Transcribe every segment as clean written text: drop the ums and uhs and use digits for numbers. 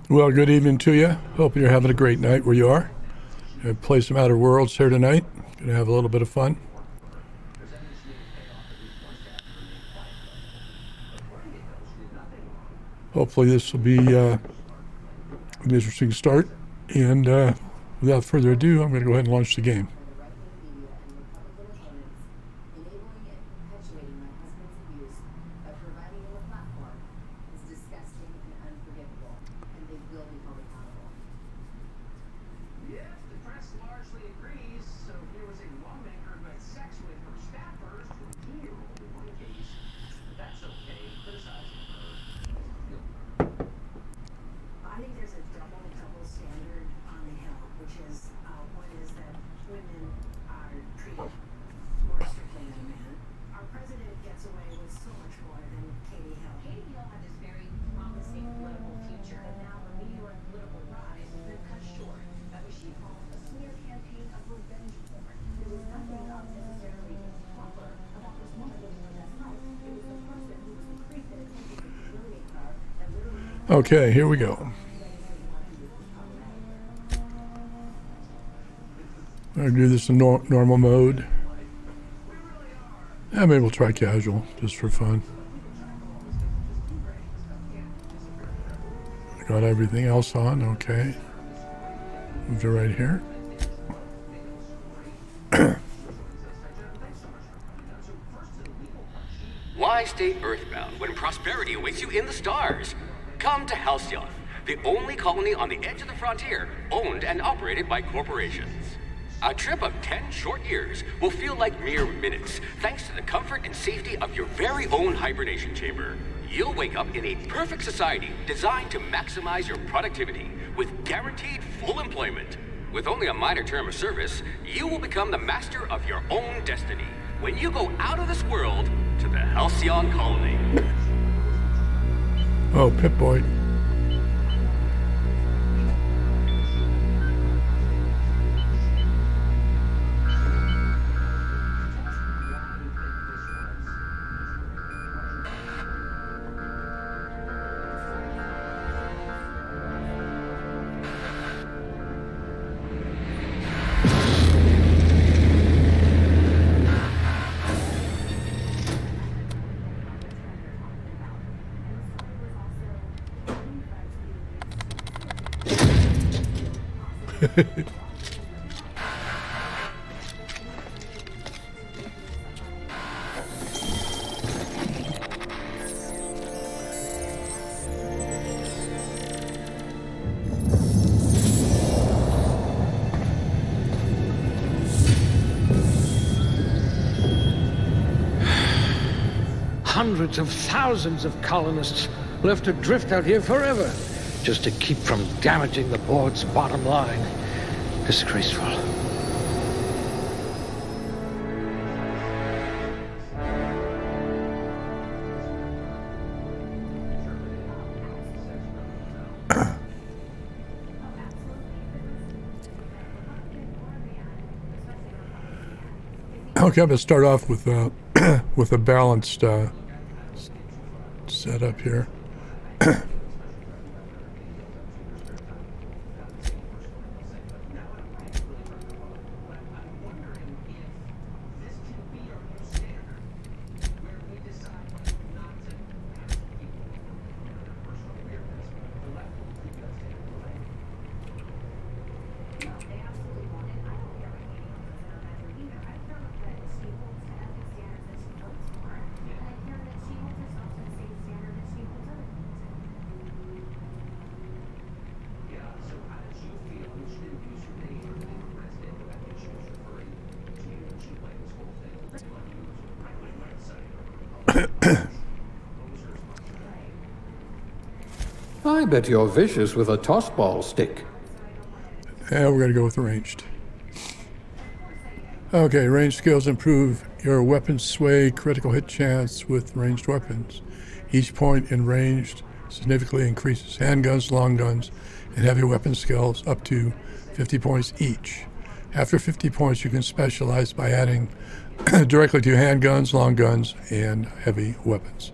Well, good evening to you. Hope you're having a great night where you are. Gonna play some Outer Worlds here tonight. Gonna have a little bit of fun. Hopefully this will be an interesting start. And without further ado, I'm going to go ahead and launch the game. Okay, here we go. I'm going to do this in normal mode. And maybe we'll try casual, just for fun. I got everything else on, okay. Move to right here. Why stay earthbound when prosperity awaits you in the stars? Come to Halcyon, the only colony on the edge of the frontier, owned and operated by corporations. A trip of 10 short years will feel like mere minutes, thanks to the comfort and safety of your very own hibernation chamber. You'll wake up in a perfect society designed to maximize your productivity with guaranteed full employment. With only a minor term of service, you will become the master of your own destiny when you go out of this world to the Halcyon colony. Oh, Pip-Boy. Hundreds of thousands of colonists left to drift out here forever, just to keep from damaging the board's bottom line. Disgraceful. Okay, I'm going to start off with with a balanced setup here. I bet you're vicious with a tossball stick. Yeah, we're going to go with ranged. Okay, ranged skills improve your weapon sway critical hit chance with ranged weapons. Each point in ranged significantly increases handguns, long guns, and heavy weapon skills up to 50 points each. After 50 points, you can specialize by adding directly to handguns, long guns, and heavy weapons.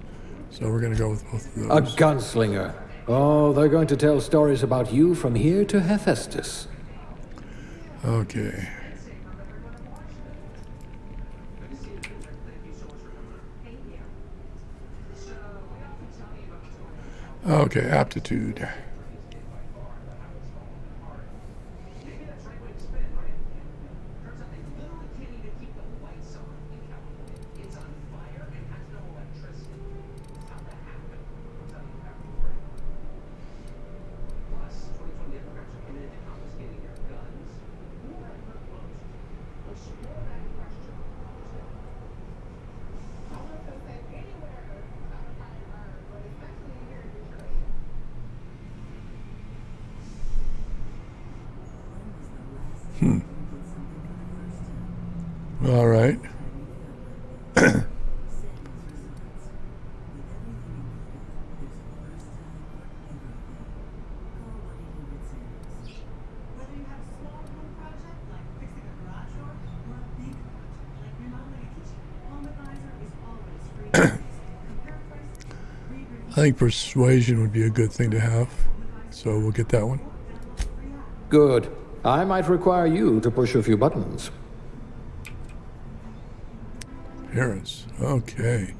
So we're going to go with both of those. A gunslinger. Oh, they're going to tell stories about you from here to Hephaestus. Okay. Okay, aptitude. All right. Whether you have a small home project like fixing a garage door or a big project like remodeling a kitchen, Home Advisor is always free. Compare prices, read reviews, I think persuasion would be a good thing to have. So we'll get that one. download the free app. Good. I might require you to push a few buttons. Appearance. Okay.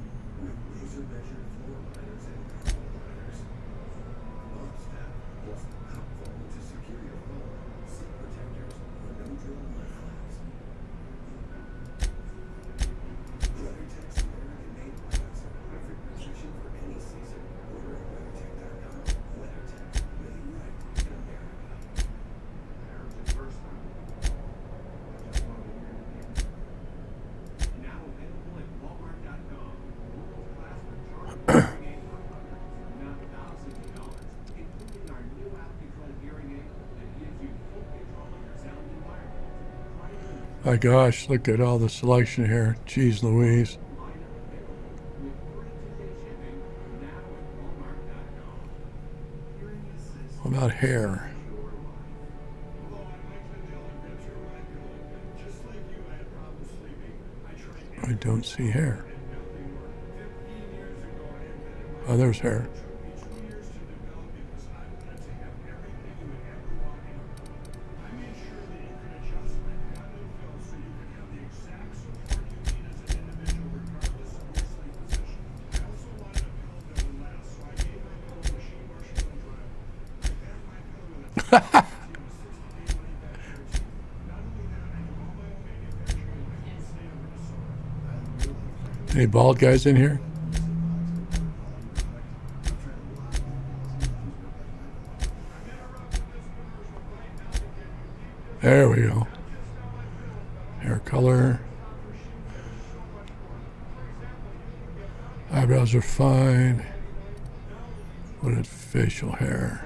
My gosh, look at all the selection here. Jeez Louise. What about hair? I don't see hair. Oh, there's hair. Any bald guys in here? There we go. Hair color. Eyebrows are fine. What is facial hair?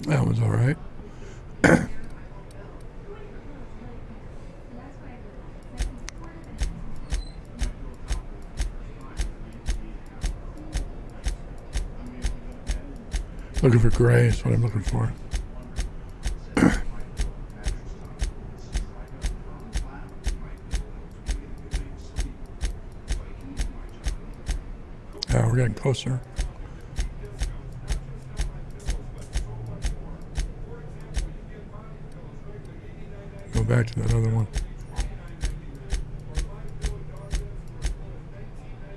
That one's all right. Looking for gray is what I'm looking for. Yeah, we're getting closer. Go back to that other one.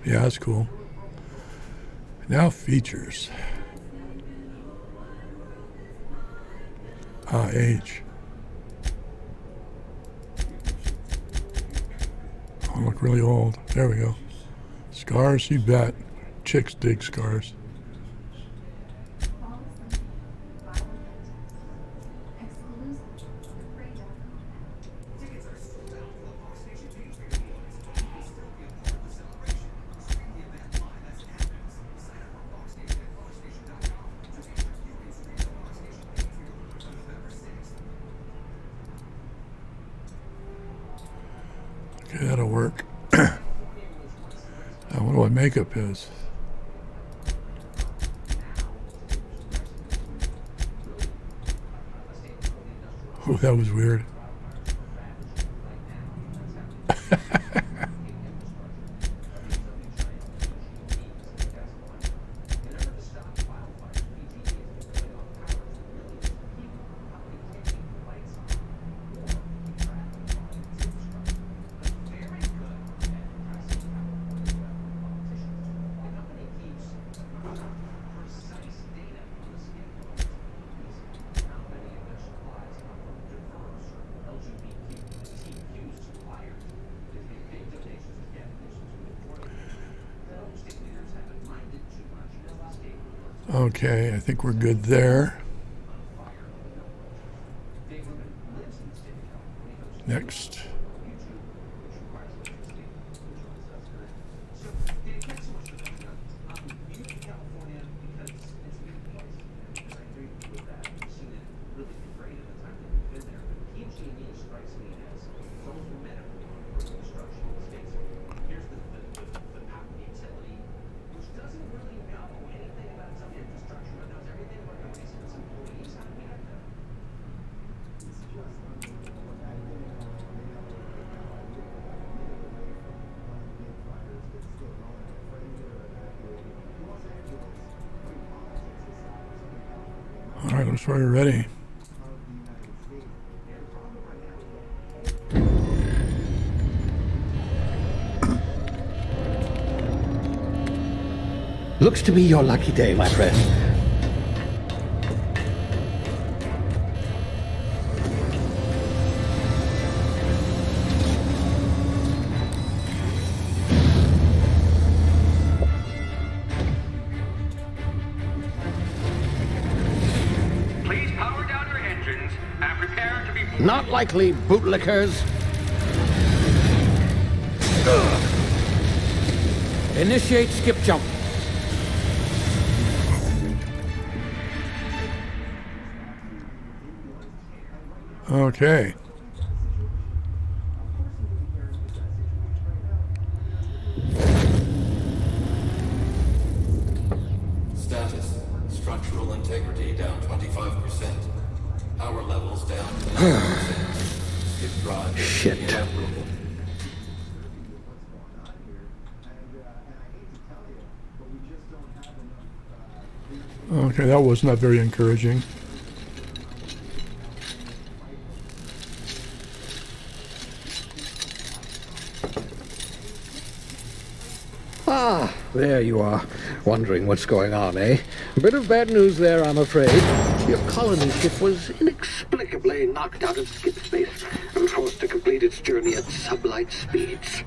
Yeah, that's cool. Now features. Age. I look really old. There we go. Scars, you bet. Chicks dig scars. Okay, that'll work. I wonder what makeup is. Oh, that was weird. Okay, I think we're good there. Next. All right, looks like we're ready. Looks to be your lucky day, my friend. Please power down your engines and prepare to be... Not likely, bootlickers. Initiate skip jump. Okay. Status. Structural integrity down 25%. Power levels down 10%. Skip drive. Shit. Inoperable. Okay, that was not very encouraging. Ah, there you are. Wondering what's going on, eh? A bit of bad news there, I'm afraid. Your colony ship was inexplicably knocked out of skip space and forced to complete its journey at sublight speeds.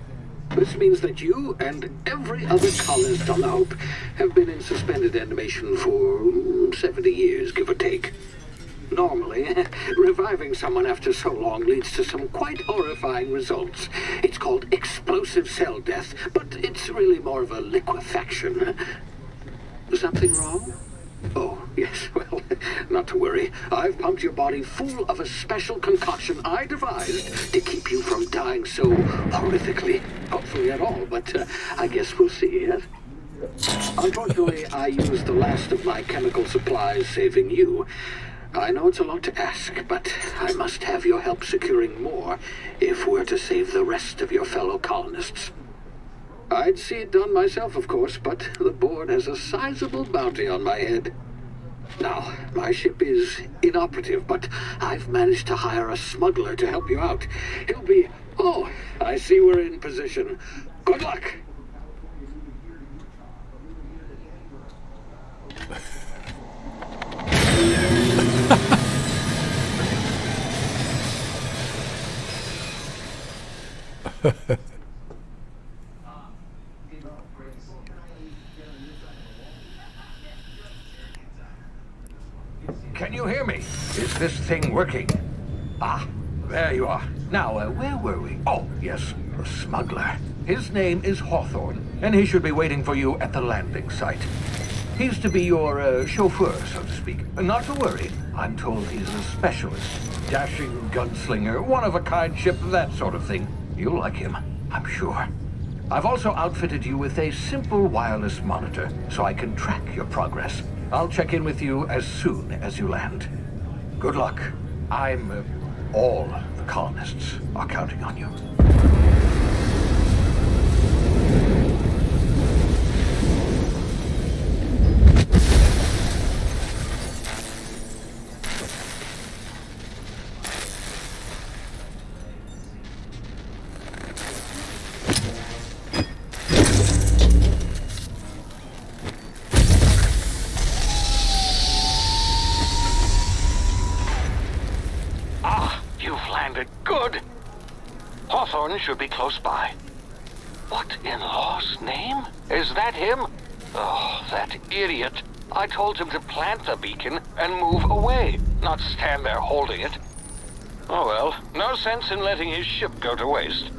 This means that you and every other colonist on the Hope have been in suspended animation for 70 years, give or take. Normally, reviving someone after so long leads to some quite horrifying results. It's called explosive cell death, but it's really more of a liquefaction. Something wrong? Oh, yes, well, not to worry. I've pumped your body full of a special concoction I devised to keep you from dying so horrifically. Hopefully at all, but I guess we'll see, yes? Unfortunately, I used the last of my chemical supplies saving you. I know it's a lot to ask, but I must have your help securing more if we're to save the rest of your fellow colonists. I'd see it done myself, of course, but the board has a sizable bounty on my head. Now, my ship is inoperative, but I've managed to hire a smuggler to help you out. He'll be... Oh, I see we're in position. Good luck! Can you hear me? Is this thing working? Ah, there you are. Now, where were we? Oh, yes, the smuggler. His name is Hawthorne, and he should be waiting for you at the landing site. He's to be your chauffeur, so to speak. Not to worry. I'm told he's a specialist. Dashing gunslinger, one-of-a-kind ship, that sort of thing. You'll like him, I'm sure. I've also outfitted you with a simple wireless monitor, so I can track your progress. I'll check in with you as soon as you land. Good luck. I'm All the colonists are counting on you. You've landed good. Hawthorne should be close by. What in law's name? Is that him? Oh, that idiot. I told him to plant the beacon and move away, not stand there holding it. Oh well, no sense in letting his ship go to waste.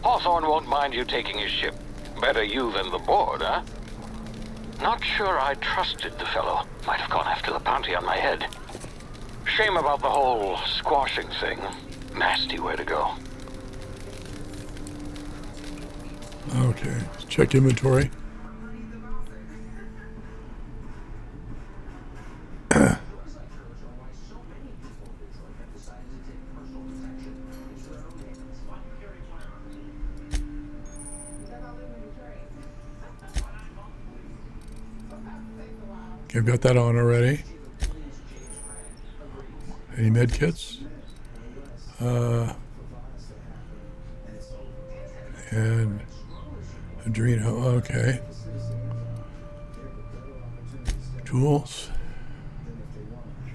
Hawthorne won't mind you taking his ship. Better you than the board, huh? Not sure I trusted the fellow. Might have gone after the bounty on my head. Shame about the whole squashing thing. Nasty way to go. Okay, let's check inventory. Okay, I've got that on already. Any med kits? And Adreno, okay. Tools.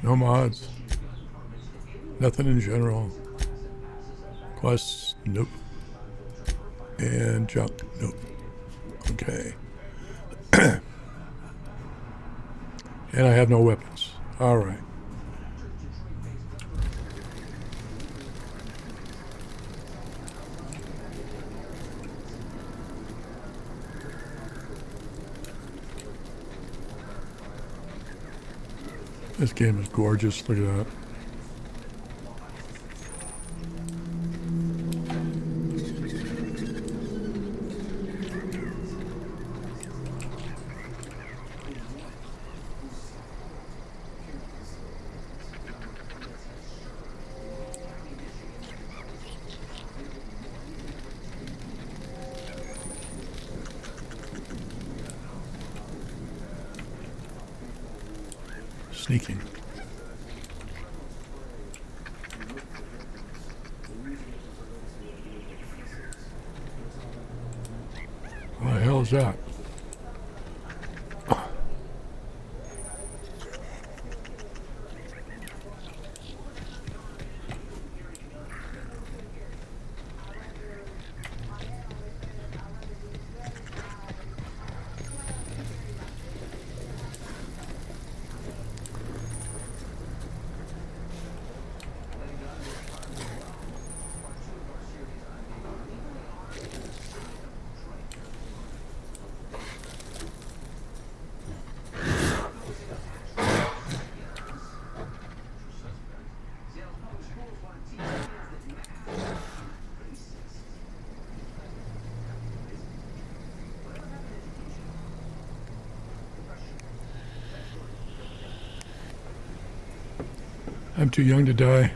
No mods. Nothing in general. Quests, nope. And junk, nope. Okay. And I have no weapons. All right. This game is gorgeous. Look at that. Sneaking. What the hell is that? I'm too young to die.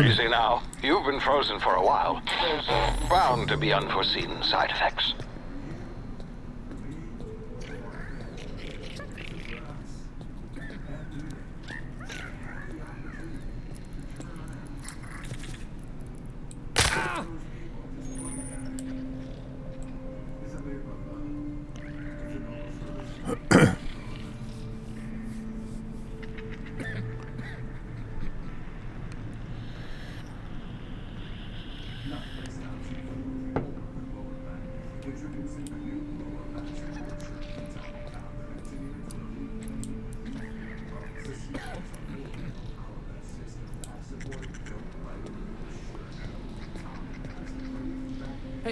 Easy now. You've been frozen for a while. There's bound to be unforeseen side effects.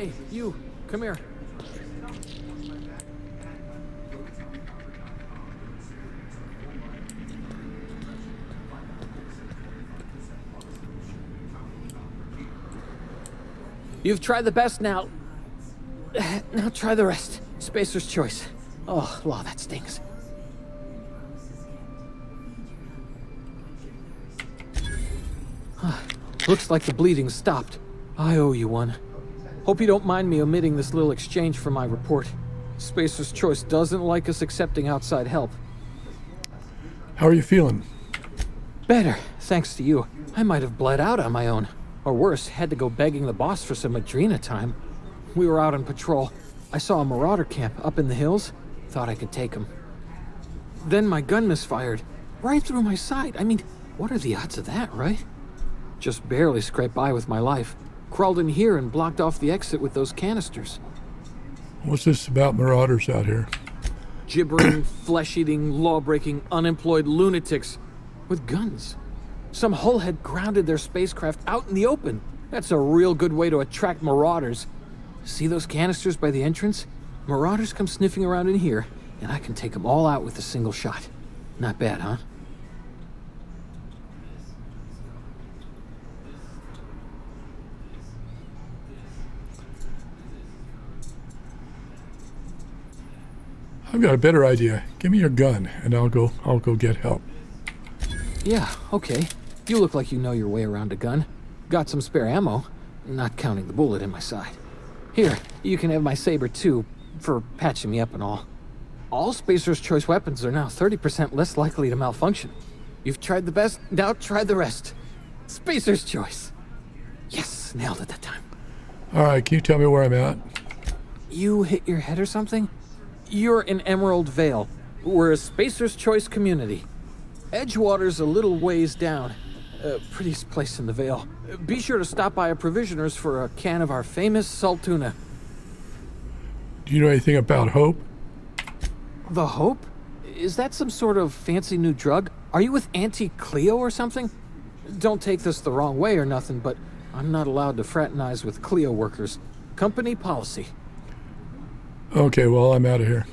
Hey, you, come here. You've tried the best now. Now try the rest. Spacer's choice. Oh, law, that stings. Looks like the bleeding stopped. I owe you one. Hope you don't mind me omitting this little exchange from my report. Spacer's choice doesn't like us accepting outside help. How are you feeling? Better, thanks to you. I might have bled out on my own. Or worse, had to go begging the boss for some Adrena time. We were out on patrol. I saw a marauder camp up in the hills. Thought I could take him. Then my gun misfired. Right through my side. I mean, what are the odds of that, right? Just barely scraped by with my life. Crawled in here and blocked off the exit with those canisters. What's this about marauders out here? Gibbering, flesh-eating, law-breaking, unemployed lunatics with guns. Some hullhead grounded their spacecraft out in the open. That's a real good way to attract marauders. See those canisters by the entrance? Marauders come sniffing around in here, and I can take them all out with a single shot. Not bad, huh? I've got a better idea. Give me your gun, and I'll go get help. Yeah, okay. You look like you know your way around a gun. Got some spare ammo, not counting the bullet in my side. Here, you can have my saber too, for patching me up and all. All Spacer's Choice weapons are now 30% less likely to malfunction. You've tried the best, now try the rest. Spacer's Choice. Yes, nailed it that time. All right, can you tell me where I'm at? You hit your head or something? You're in Emerald Vale. We're a Spacer's Choice community. Edgewater's a little ways down. Prettiest place in the Vale. Be sure to stop by a provisioner's for a can of our famous salt tuna. Do you know anything about Hope? The Hope? Is that some sort of fancy new drug? Are you with Auntie Cleo or something? Don't take this the wrong way or nothing, but I'm not allowed to fraternize with Cleo workers. Company policy. Okay, well, I'm out of here.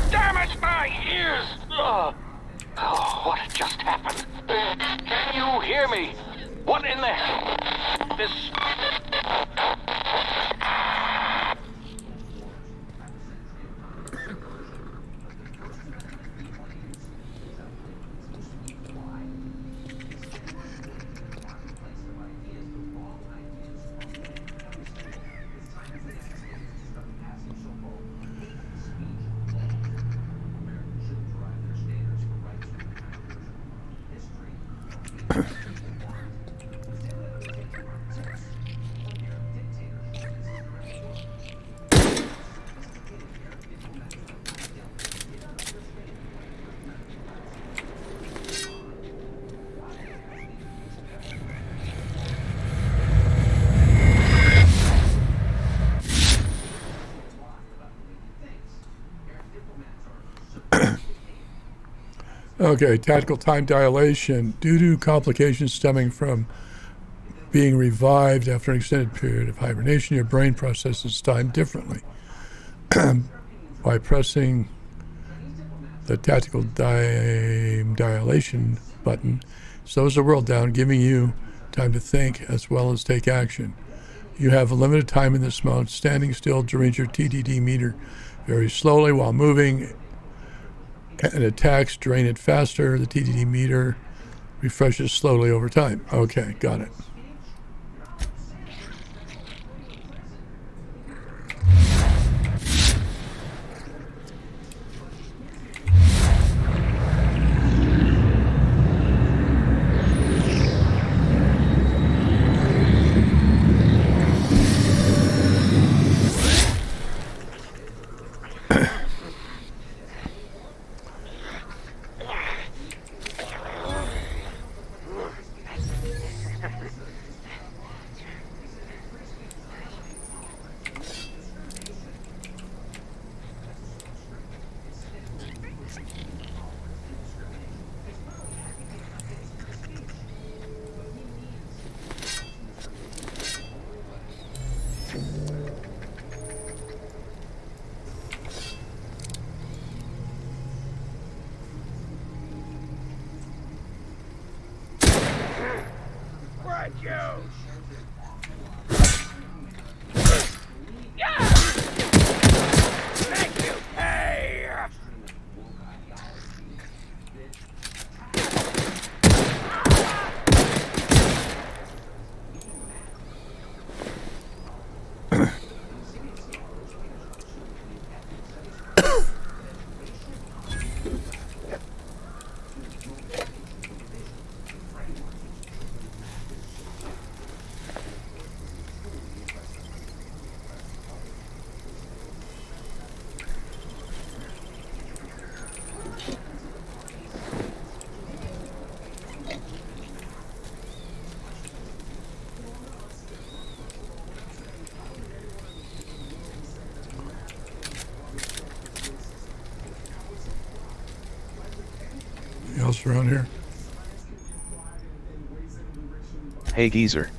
Damn it, my ears! Oh, what just happened? Can you hear me? What in the hell? This... Okay, tactical time dilation. Due to complications stemming from being revived after an extended period of hibernation, your brain processes time differently. By pressing the tactical time dilation button, slows the world down, giving you time to think as well as take action. You have a limited time in this mode. Standing still drains your TDD meter very slowly, while moving and attacks drain it faster. The TDD meter refreshes slowly over time. Okay, got it. else around here? Hey geezer.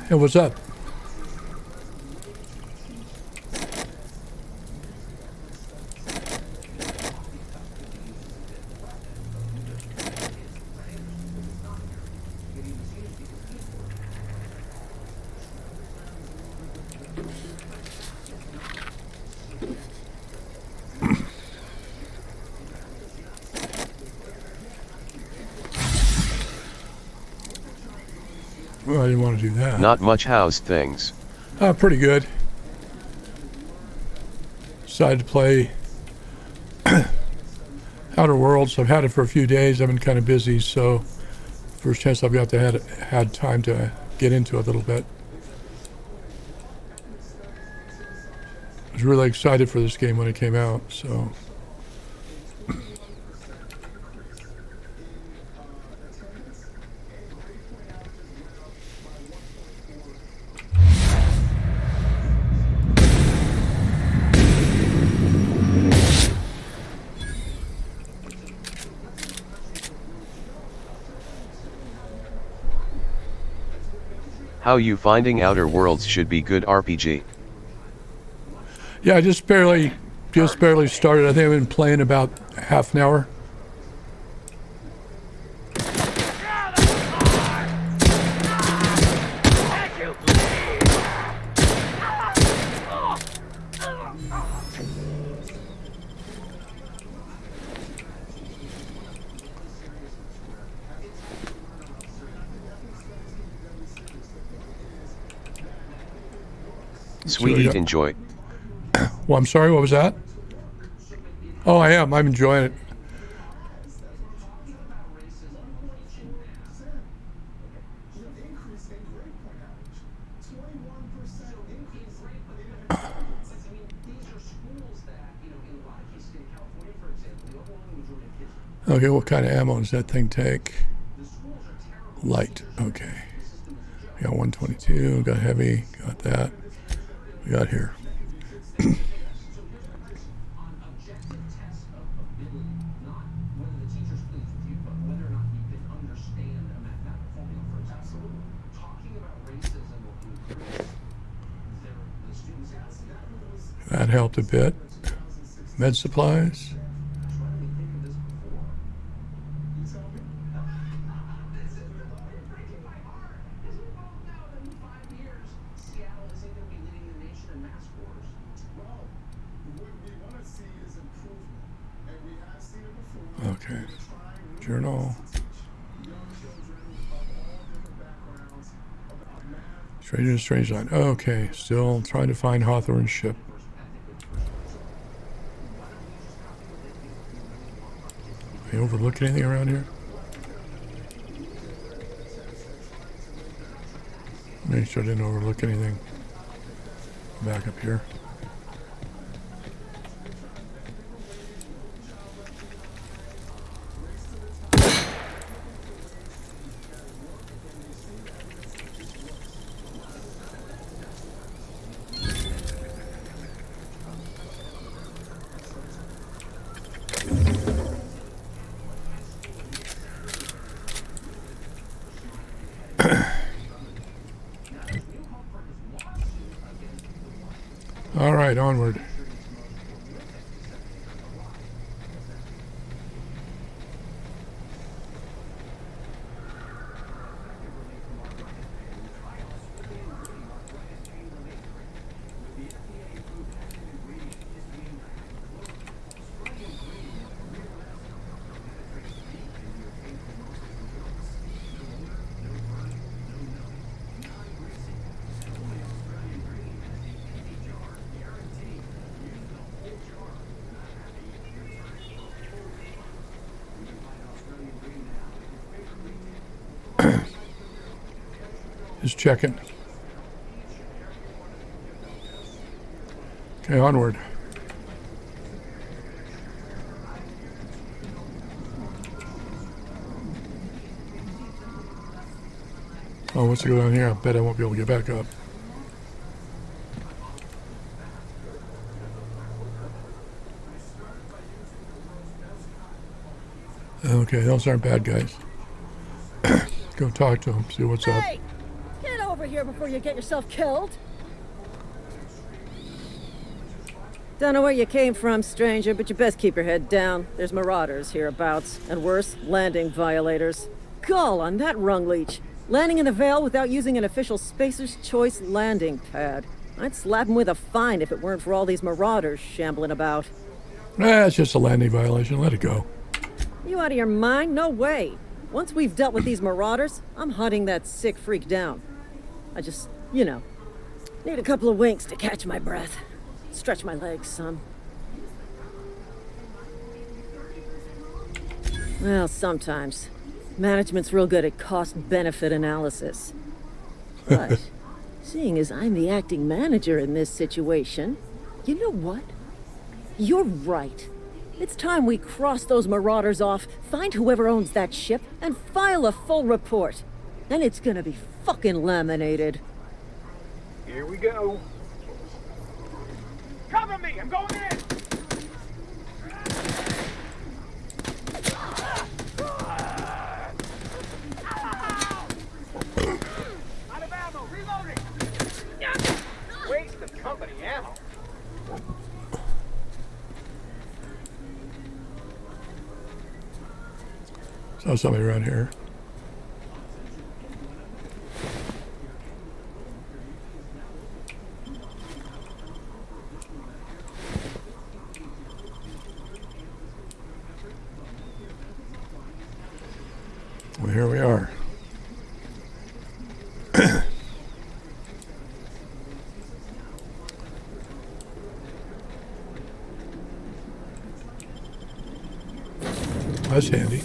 Hey, what's up? Well, I didn't want to do that. Not much house things. Pretty good. Decided to play Outer Worlds. I've had it for a few days. I've been kind of busy, so first chance I've got to had time to get into it a little bit. I was really excited for this game when it came out, so. How you finding Outer Worlds should be good RPG. Yeah, I just barely started. I think I've been playing about half an hour. Sweet, yeah. enjoy. Well, I'm sorry, what was that? Oh, I am. I'm enjoying it. Okay, what kind of ammo does that thing take? Light. Okay. We got 122, got heavy, got that. We got here. That helped a bit. Med supplies. Okay. Journal. Stranger in a Strange Line. Okay, still trying to find Hawthorne's ship. Can I overlook anything around here? Make sure I didn't overlook anything. Back up here. All right, onward. Just checking. Okay, onward. Oh, once I go down here, I bet I won't be able to get back up. Okay, those aren't bad guys. Go talk to them, see what's up. Hey! Get over here before you get yourself killed! Don't know where you came from, stranger, but you best keep your head down. There's marauders hereabouts, and worse, landing violators. Gall on that rung leech. Landing in the Vale without using an official Spacer's Choice landing pad. I'd slap him with a fine if it weren't for all these marauders shambling about. It's just a landing violation. Let it go. You out of your mind? No way. Once we've dealt with these marauders, I'm hunting that sick freak down. I just, need a couple of winks to catch my breath. Stretch my legs, son. Well, sometimes. Management's real good at cost-benefit analysis. But, seeing as I'm the acting manager in this situation, you know what? You're right. It's time we cross those marauders off, find whoever owns that ship, and file a full report. And it's gonna be fucking laminated. Here we go. Cover me! I'm going in! Out of ammo! Reloading! Waste of company ammo. Saw somebody around here. Well, here we are. That's handy.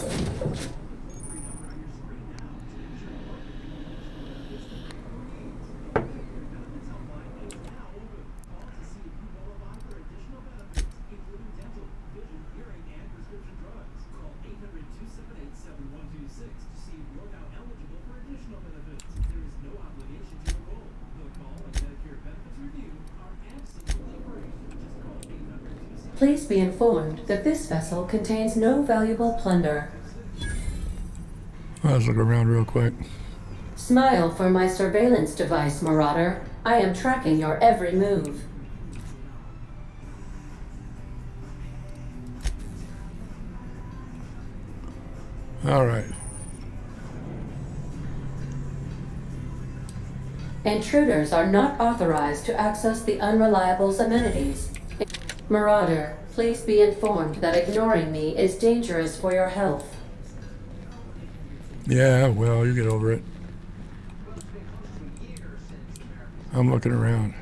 Please be informed that this vessel contains no valuable plunder. Let's look around real quick. Smile for my surveillance device, Marauder. I am tracking your every move. All right. Intruders are not authorized to access the Unreliable's amenities. Marauder, please be informed that ignoring me is dangerous for your health. Yeah, well, you get over it. I'm looking around.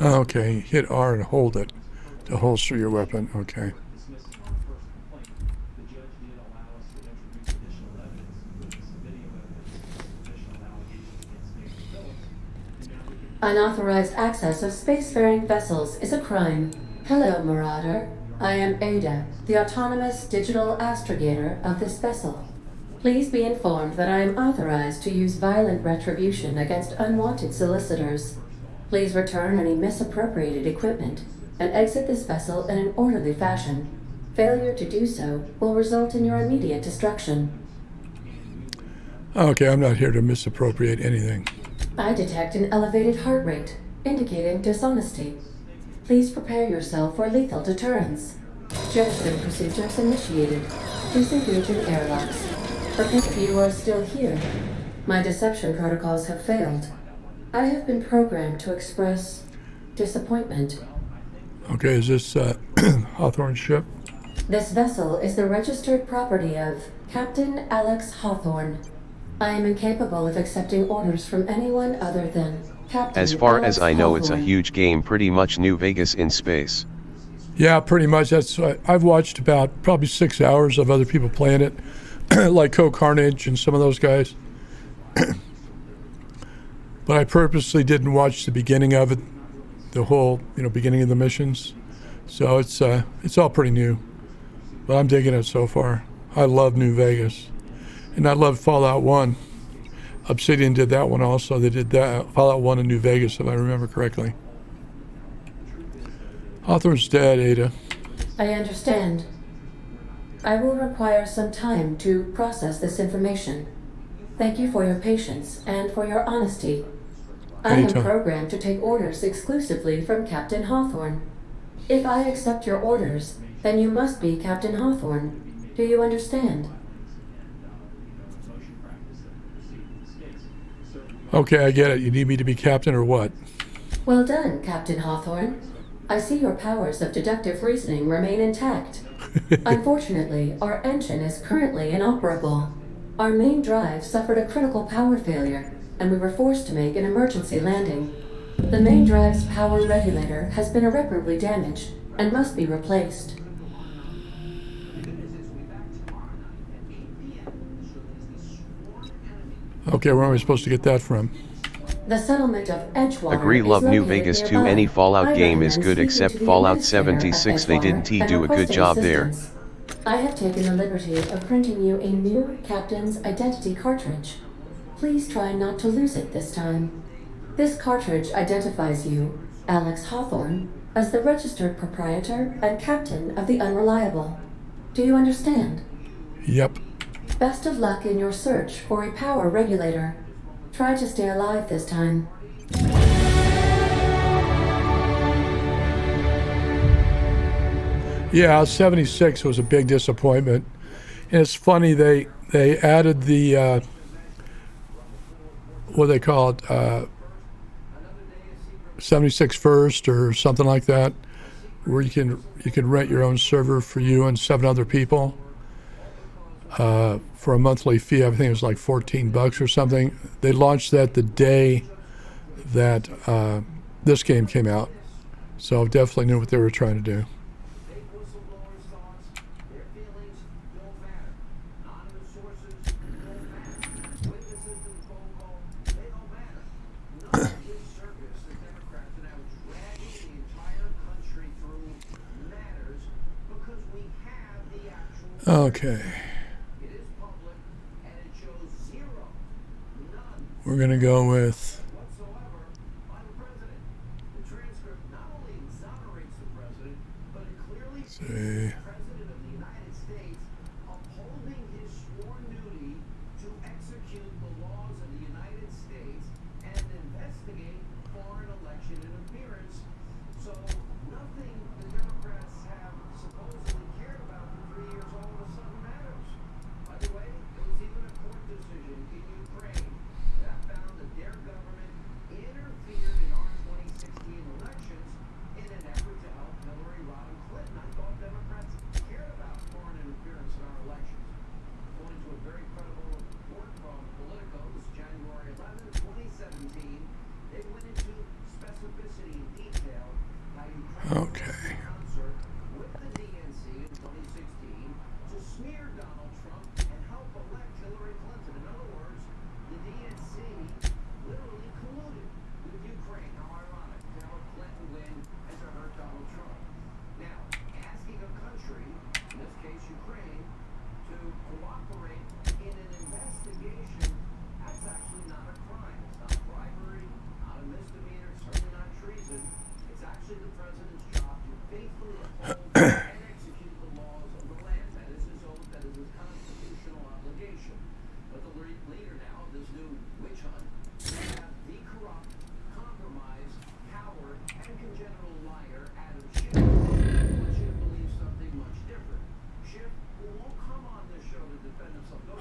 Okay, hit R and hold it to holster your weapon. Okay. Unauthorized access of spacefaring vessels is a crime. Hello, Marauder. I am Ada, the autonomous digital astrogator of this vessel. Please be informed that I am authorized to use violent retribution against unwanted solicitors. Please return any misappropriated equipment and exit this vessel in an orderly fashion. Failure to do so will result in your immediate destruction. Okay, I'm not here to misappropriate anything. I detect an elevated heart rate, indicating dishonesty. Please prepare yourself for lethal deterrence. Jettison procedures initiated. Please engage in airlocks. If you are still here, My deception protocols have failed. I have been programmed to express disappointment. Okay, is this Hawthorne's ship? This vessel is the registered property of Captain Alex Hawthorne. I am incapable of accepting orders from anyone other than Captain As far Alex as I know, it's a Hawthorne. huge game, pretty much New Vegas in space. Yeah, pretty much. That's I've watched about probably 6 hours of other people playing it, like Co Carnage and some of those guys. But I purposely didn't watch the beginning of it, the whole beginning of the missions. So it's all pretty new, but I'm digging it so far. I love New Vegas, and I love Fallout 1. Obsidian did that one also. They did that Fallout 1 in New Vegas, if I remember correctly. Hawthorne's dead, Ada. I understand. I will require some time to process this information. Thank you for your patience and for your honesty. I am Anytime. programmed to take orders exclusively from Captain Hawthorne. If I accept your orders, then you must be Captain Hawthorne. Do you understand? Okay, I get it. You need me to be captain or what? Well done, Captain Hawthorne. I see your powers of deductive reasoning remain intact. Unfortunately, our engine is currently inoperable. Our main drive suffered a critical power failure, and we were forced to make an emergency landing. The main drive's power regulator has been irreparably damaged and must be replaced. Okay, where am I supposed to get that from? The settlement of Edgewater Agree, is love New located Vegas too. nearby. Any Fallout I game is recommend good speaking except to the Fallout administrator of 76. They didn't Edgewater do a and good requesting job there. assistance. I have taken the liberty of printing you a new captain's identity cartridge. Please try not to lose it this time. This cartridge identifies you, Alex Hawthorne, as the registered proprietor and captain of the Unreliable. Do you understand? Yep. Best of luck in your search for a power regulator. Try to stay alive this time. Yeah, 76 was a big disappointment. And it's funny, they added the, what do they call it, 76 First or something like that, where you can rent your own server for you and 7 other people for a monthly fee. I think it was like $14 or something. They launched that the day that this game came out, so definitely knew what they were trying to do. Okay. We're going to go with see. Okay.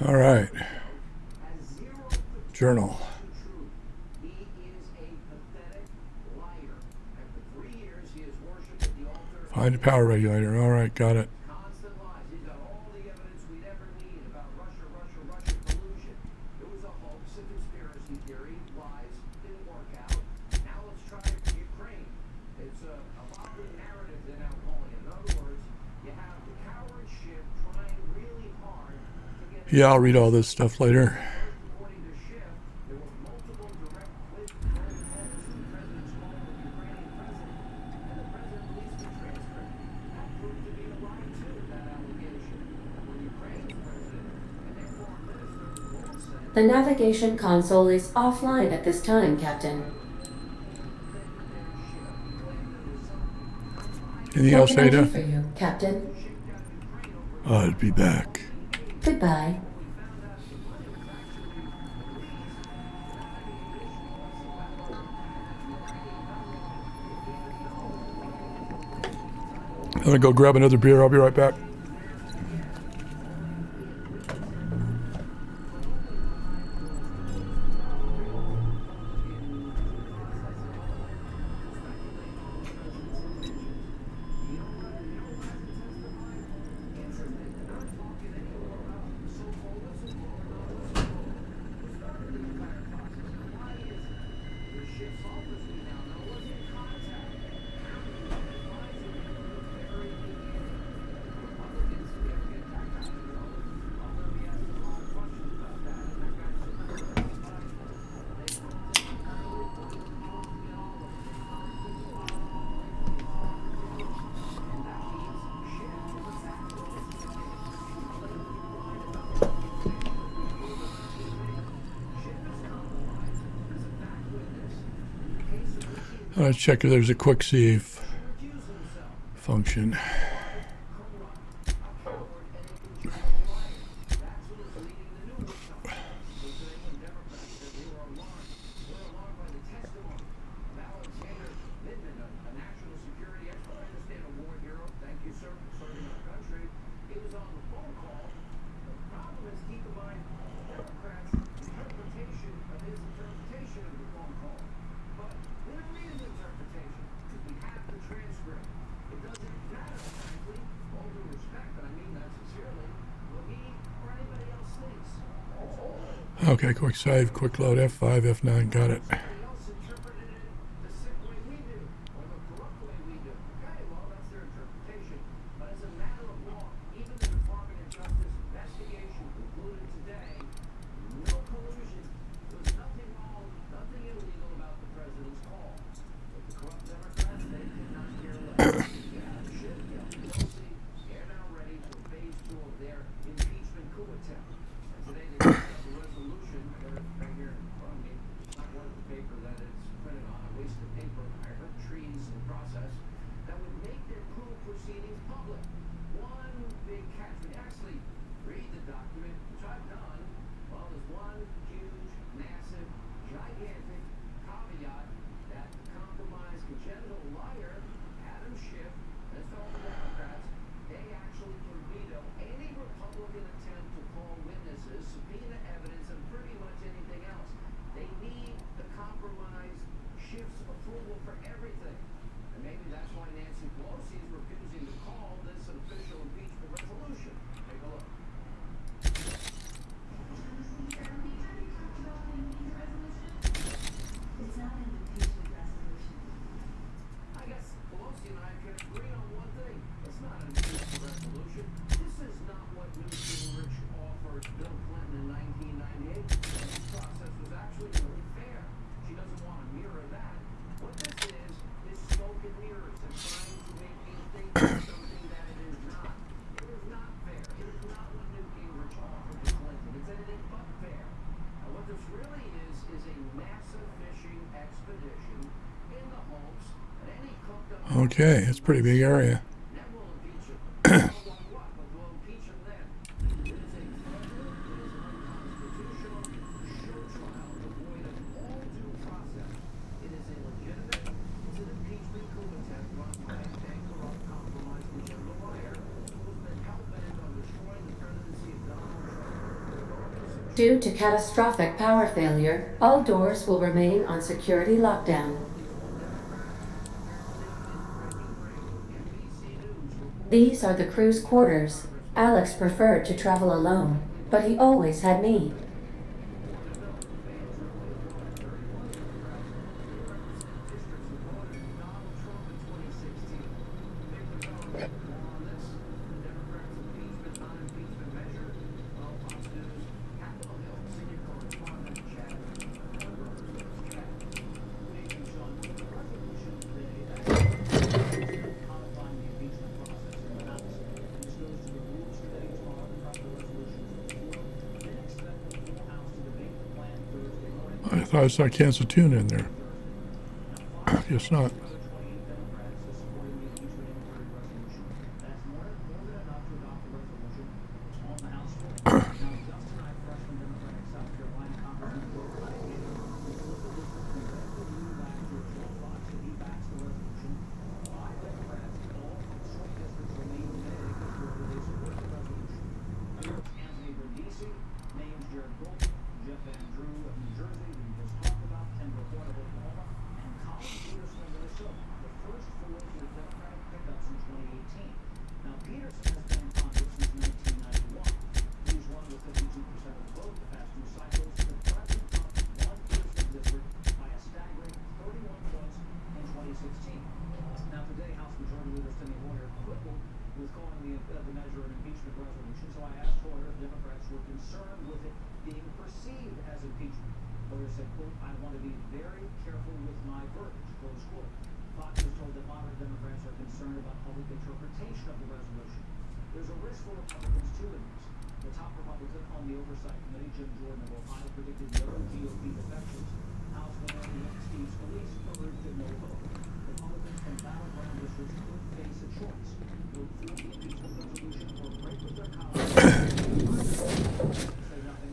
All right. Journal. He is a pathetic liar. After 3 years, he has worshipped at the altar. Find a power regulator. All right, got it. Constant lies. He's got all the evidence we'd ever need about Russia collusion. It was a hoax, a conspiracy theory, lies, didn't work out. Now let's try it for Ukraine. It's a wobbly narrative they're now calling it. In other words, you have the coward ship trying really hard to get. Yeah, I'll read all this stuff later. According to Schiff, there were multiple direct phone calls to the president's call with the Ukrainian president, and the president released the transcript. That proved to be a lie too, that allegation. When Ukraine's president and their foreign minister both said The navigation console is offline at this time, Captain. Anything What else, can I do Ada? for you, Captain? I'll be back. Goodbye. I'm gonna go grab another beer. I'll be right back. Let's check if there's a quick save function. Okay, quick save, quick load, F5, F9, got it. Okay, it's a pretty big area. Due to catastrophic power failure, all doors will remain on security lockdown. These are the crew's quarters. Alex preferred to travel alone, but he always had me. I thought I saw Kansas Tune in there. Guess not.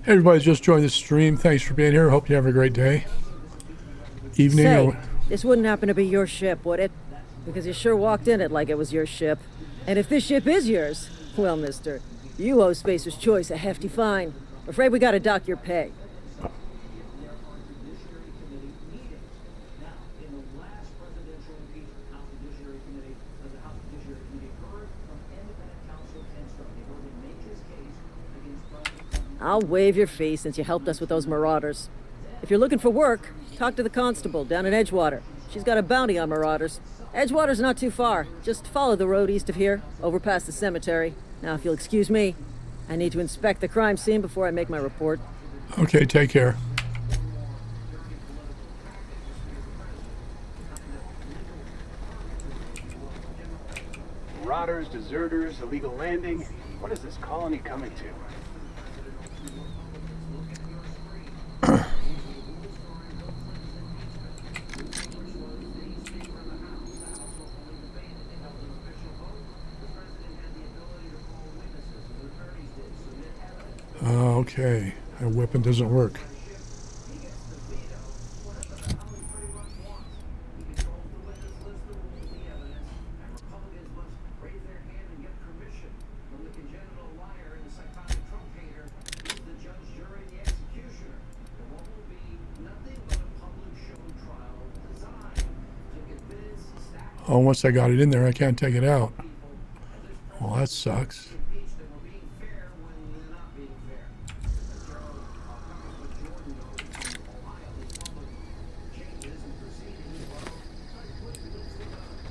Everybody's just joined the stream. Thanks for being here. Hope you have a great day. Evening. Say, this wouldn't happen to be your ship, would it? Because you sure walked in it like it was your ship. And if this ship is yours, well, mister, you owe Spacer's Choice a hefty fine. Afraid we gotta dock your pay. I'll waive your fee since you helped us with those marauders. If you're looking for work, talk to the constable down in Edgewater. She's got a bounty on marauders. Edgewater's not too far. Just follow the road east of here, over past the cemetery. Now, if you'll excuse me, I need to inspect the crime scene before I make my report. Okay, take care. Marauders, deserters, illegal landing. What is this colony coming to? Okay, that weapon doesn't work. Oh, once I got it in there, I can't take it out. Well, that sucks.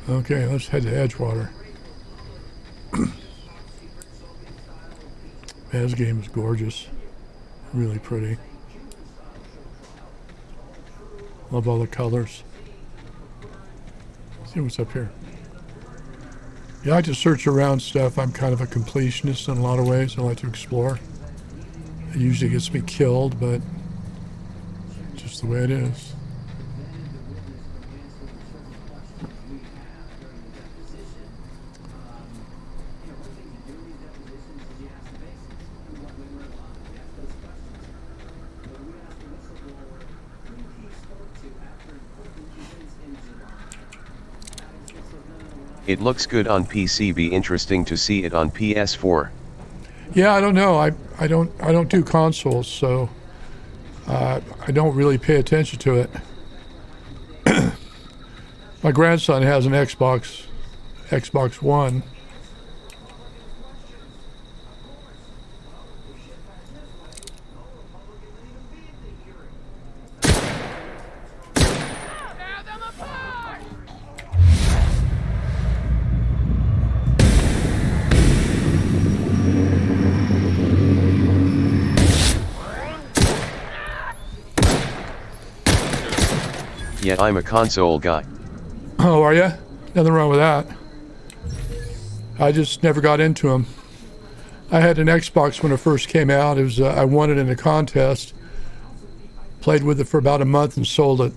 Okay, let's head to Edgewater. Man, this game is gorgeous. Really pretty. Love all the colors. Let's see what's up here. Yeah, I like to search around stuff. I'm kind of a completionist in a lot of ways. I like to explore. It usually gets me killed, but just the way it is. It looks good on PC. Be interesting to see it on PS4. Yeah, I don't know. I don't do consoles, so I don't really pay attention to it. My grandson has an Xbox One. Yeah, I'm a console guy. Oh, are you? Nothing wrong with that. I just never got into them. I had an Xbox when it first came out. It was I won it in a contest. Played with it for about a month and sold it.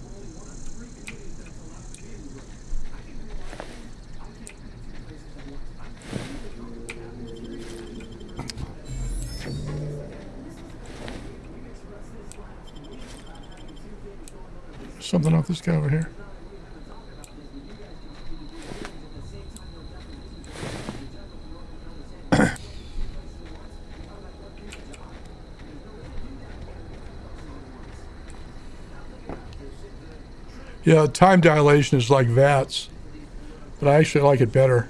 Something off this guy over here. Yeah, time dilation is like VATS, but I actually like it better.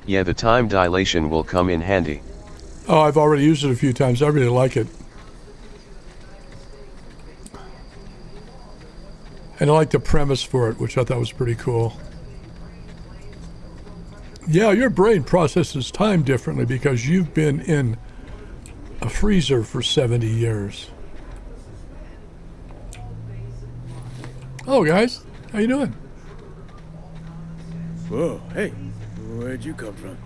Yeah, the time dilation will come in handy. Oh, I've already used it a few times. I really like it. And I like the premise for it, which I thought was pretty cool. Yeah, your brain processes time differently because you've been in a freezer for 70 years. Oh, guys, how you doing? Whoa, hey, where'd you come from?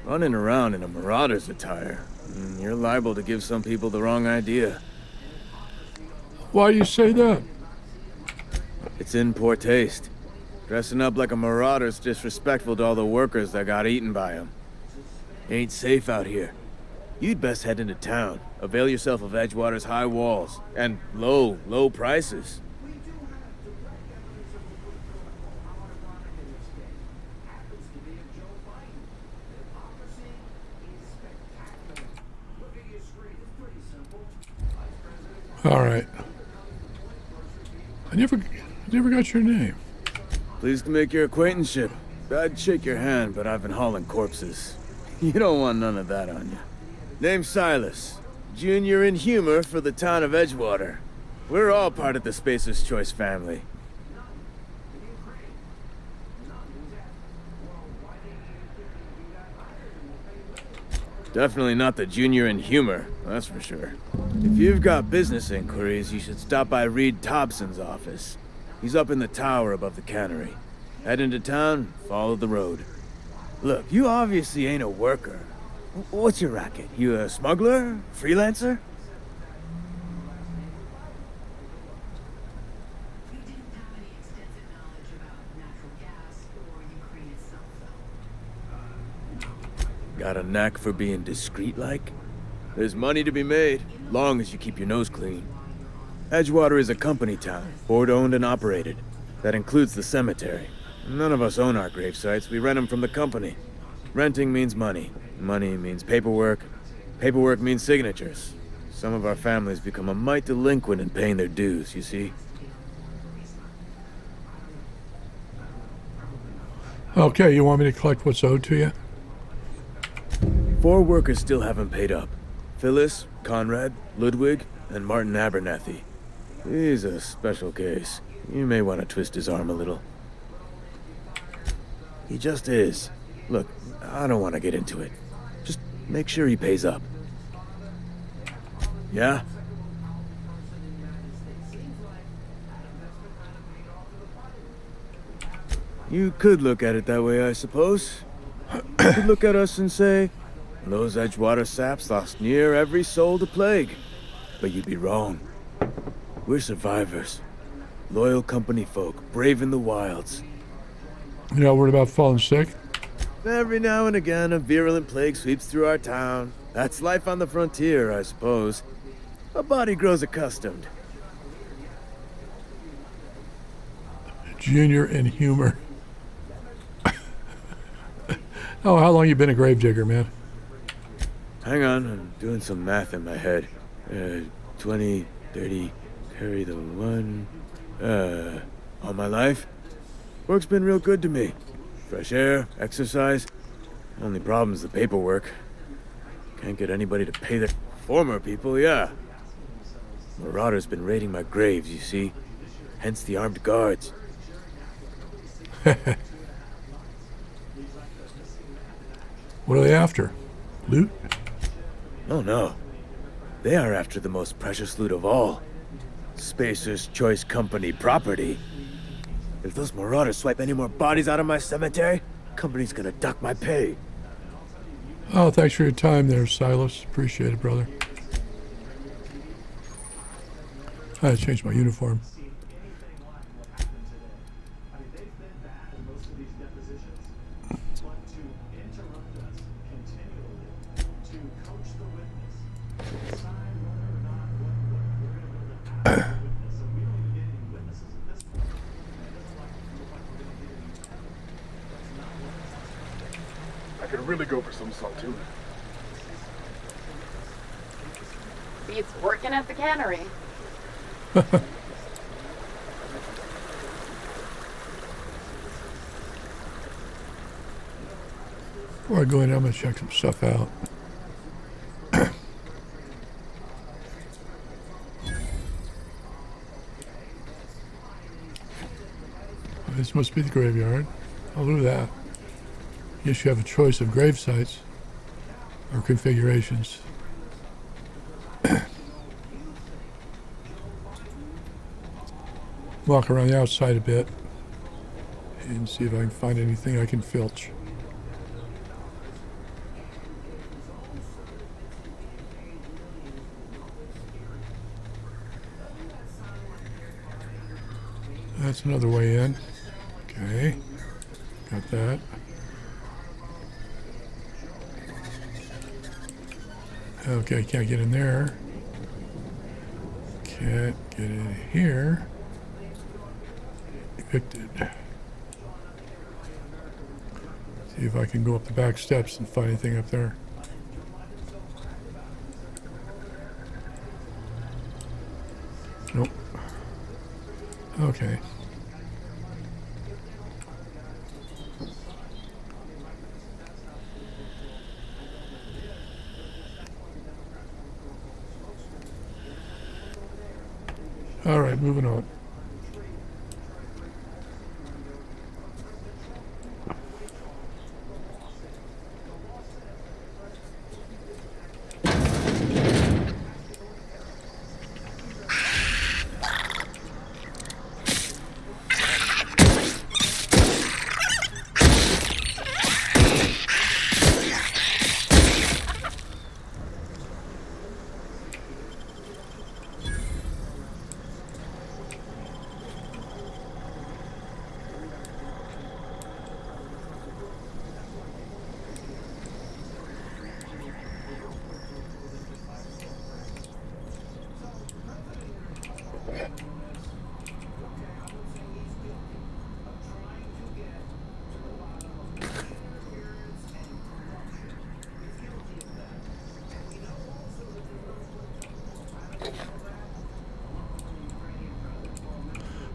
Running around in a Marauder's attire. You're liable to give some people the wrong idea. Why do you say that? It's in poor taste. Dressing up like a Marauder's disrespectful to all the workers that got eaten by him. Ain't safe out here. You'd best head into town. Avail yourself of Edgewater's high walls and low prices. All right. I never got your name. Pleased to make your acquaintanceship. I'd shake your hand, but I've been hauling corpses. You don't want none of that on you. Name's Silas. Junior in humor for the town of Edgewater. We're all part of the Spacer's Choice family. Definitely not the junior in humor, that's for sure. If you've got business inquiries, you should stop by Reed Thompson's office. He's up in the tower above the cannery. Head into town, follow the road. Look, you obviously ain't a worker. What's your racket? You a smuggler? Freelancer? Got a knack for being discreet-like? There's money to be made, long as you keep your nose clean. Edgewater is a company town, board-owned and operated. That includes the cemetery. None of us own our grave sites, we rent them from the company. Renting means money. Money means paperwork. Paperwork means signatures. Some of our families become a mite delinquent in paying their dues, you see? Okay, you want me to collect what's owed to you? 4 workers still haven't paid up. Phyllis, Conrad, Ludwig, and Martin Abernathy. He's a special case. You may want to twist his arm a little. He just is. Look, I don't want to get into it. Just make sure he pays up. Yeah? You could look at it that way, I suppose. You could look at us and say, those Edgewater saps lost near every soul to plague. but you'd be wrong. We're survivors. Loyal company folk, braving the wilds. You're not worried about falling sick? Every now and again, a virulent plague sweeps through our town. That's life on the frontier, I suppose. A body grows accustomed. Junior in humor. Oh, how long you been a gravedigger, man? Hang on, I'm doing some math in my head. 20, 30, carry the 1. All my life? Work's been real good to me. Fresh air, exercise. Only problem's the paperwork. Can't get anybody to pay their former people, yeah. Marauders been raiding my graves, you see. Hence the armed guards. What are they after? Loot? Oh no. They are after the most precious loot of all. Spacer's Choice Company property. If those marauders swipe any more bodies out of my cemetery, company's gonna duck my pay. Oh, thanks for your time there, Silas. Appreciate it, brother. I had to change my uniform. I could really go for some saltuna. Beats working at the cannery. Before I go in, I'm going to check some stuff out. This must be the graveyard. I'll do that. Yes, you have a choice of grave sites or configurations. Walk around the outside a bit and see if I can find anything I can filch. That's another way in. Okay, got that. Okay, can't get in there. Can't get in here. Evicted. See if I can go up the back steps and find anything up there. Nope. Okay. All right, moving on.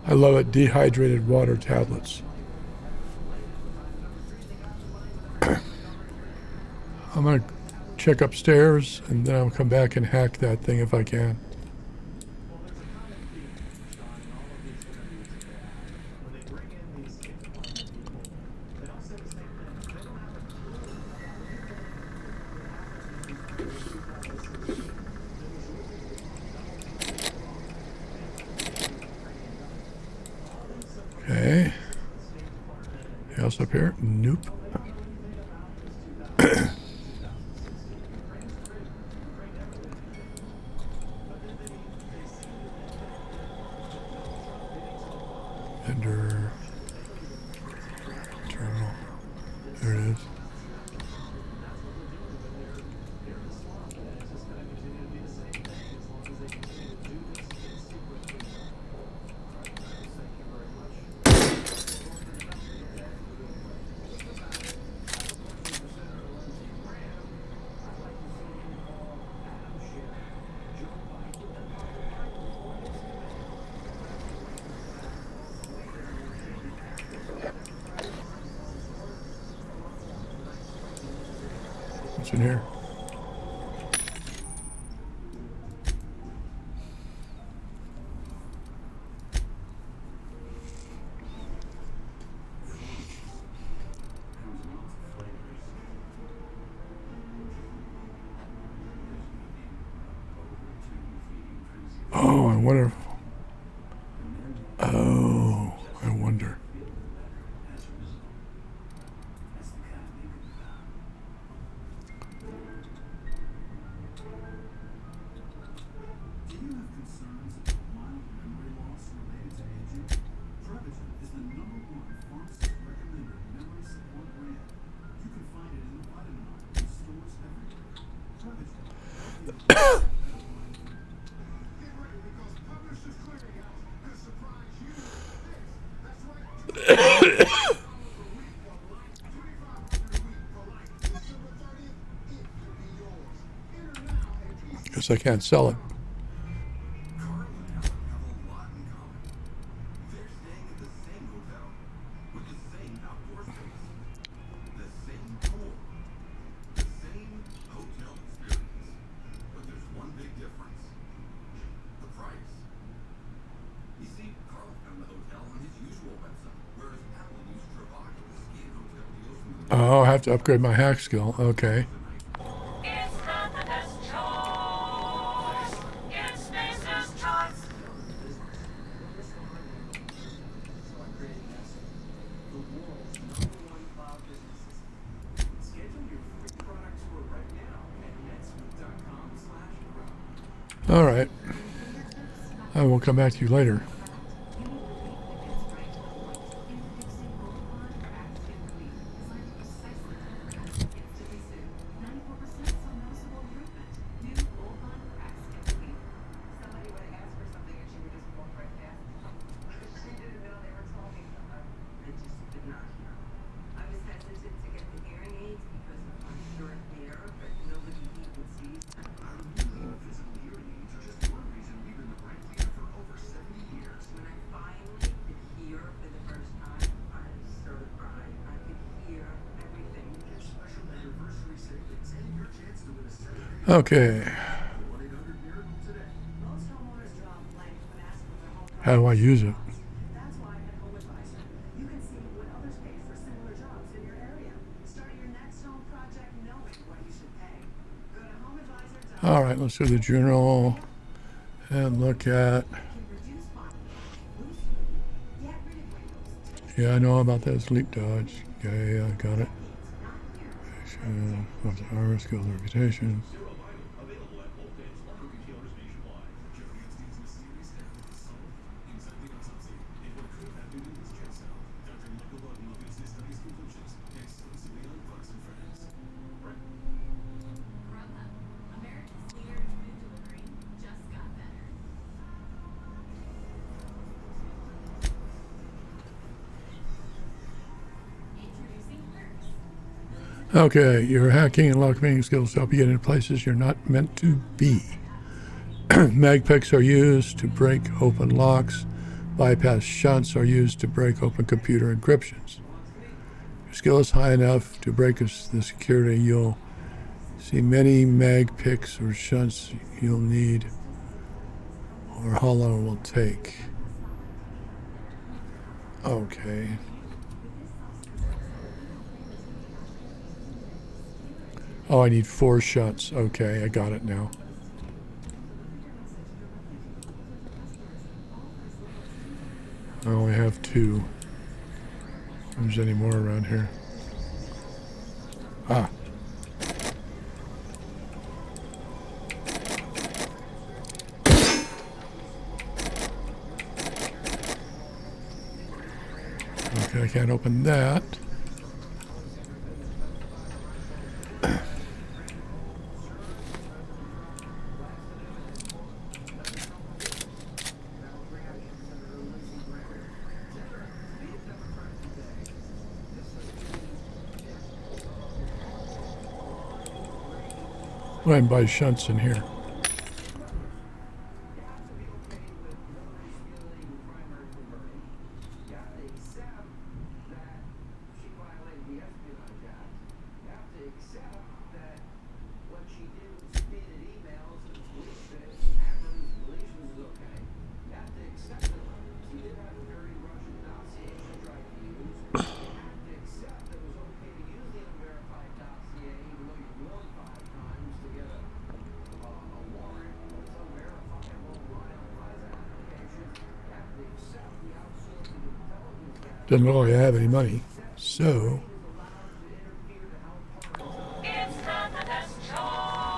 I love it, dehydrated water tablets. I'm gonna check upstairs and then I'll come back and hack that thing if I can. Okay. Anything else up here? Nope. Vendor. Terminal. There it is. What's in here? Oh, I wonder. Oh, I wonder. Guess I can't sell it. Oh, I have to upgrade my hack skill. Okay. All right. I will come back to you later. Okay. How do I use it? That's why at HomeAdvisor, you can see what others pay for similar jobs in your area. Start your next home project knowing what you should pay. Go to HomeAdvisor.com. All right, let's do the journal and look at. Yeah, I know about that sleep dodge. Yeah, I got it. Of the hour, skills, reputation. Okay, your hacking and lockpicking skills help you get into places you're not meant to be. Mag picks are used to break open locks. Bypass shunts are used to break open computer encryptions. Your skill is high enough to break the security. You'll see many mag picks or shunts you'll need, or how long it will take. Okay. Oh, I need 4 shots. Okay, I got it now. I only have 2. If there's any more around here. Ah. Okay, I can't open that. Go ahead and buy shunts in here. Doesn't look like I have any money, so.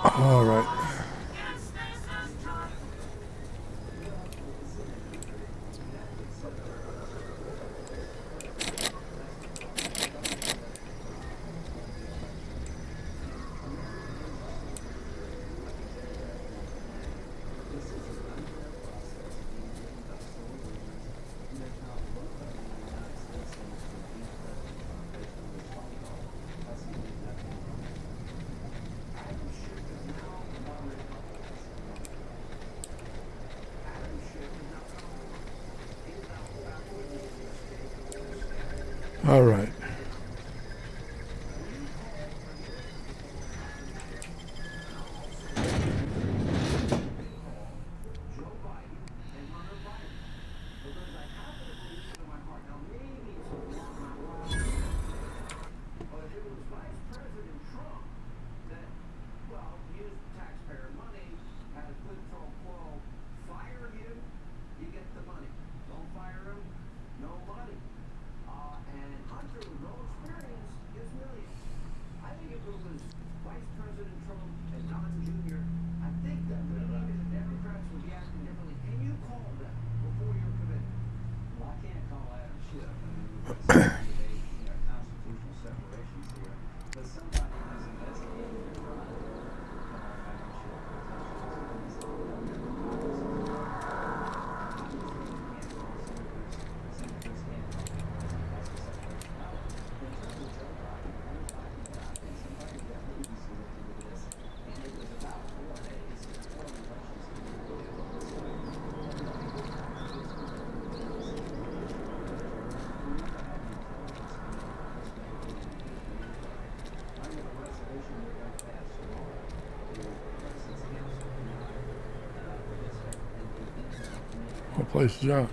All right. All right. What place is that?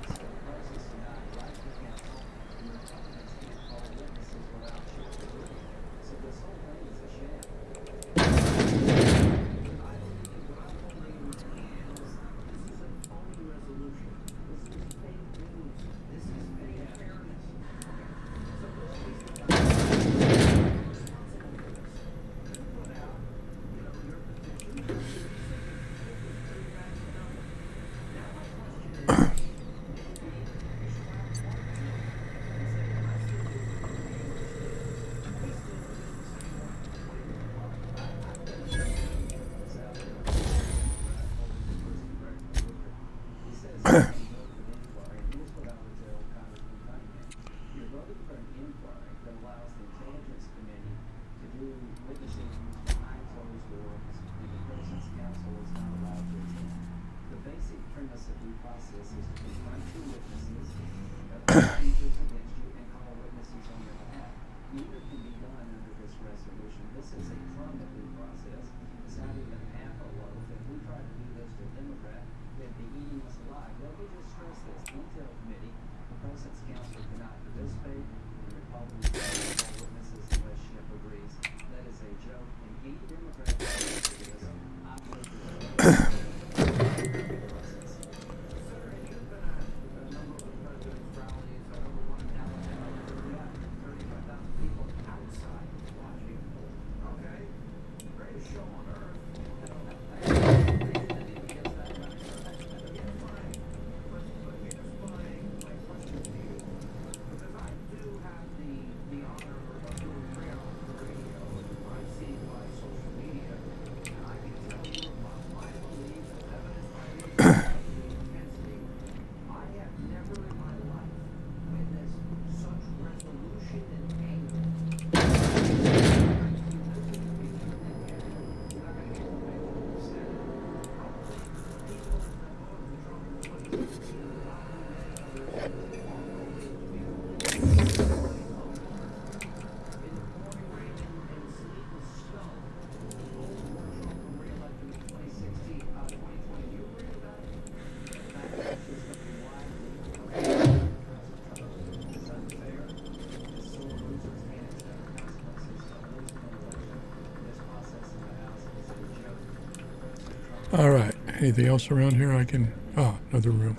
All right. Anything else around here I can... Oh, another room.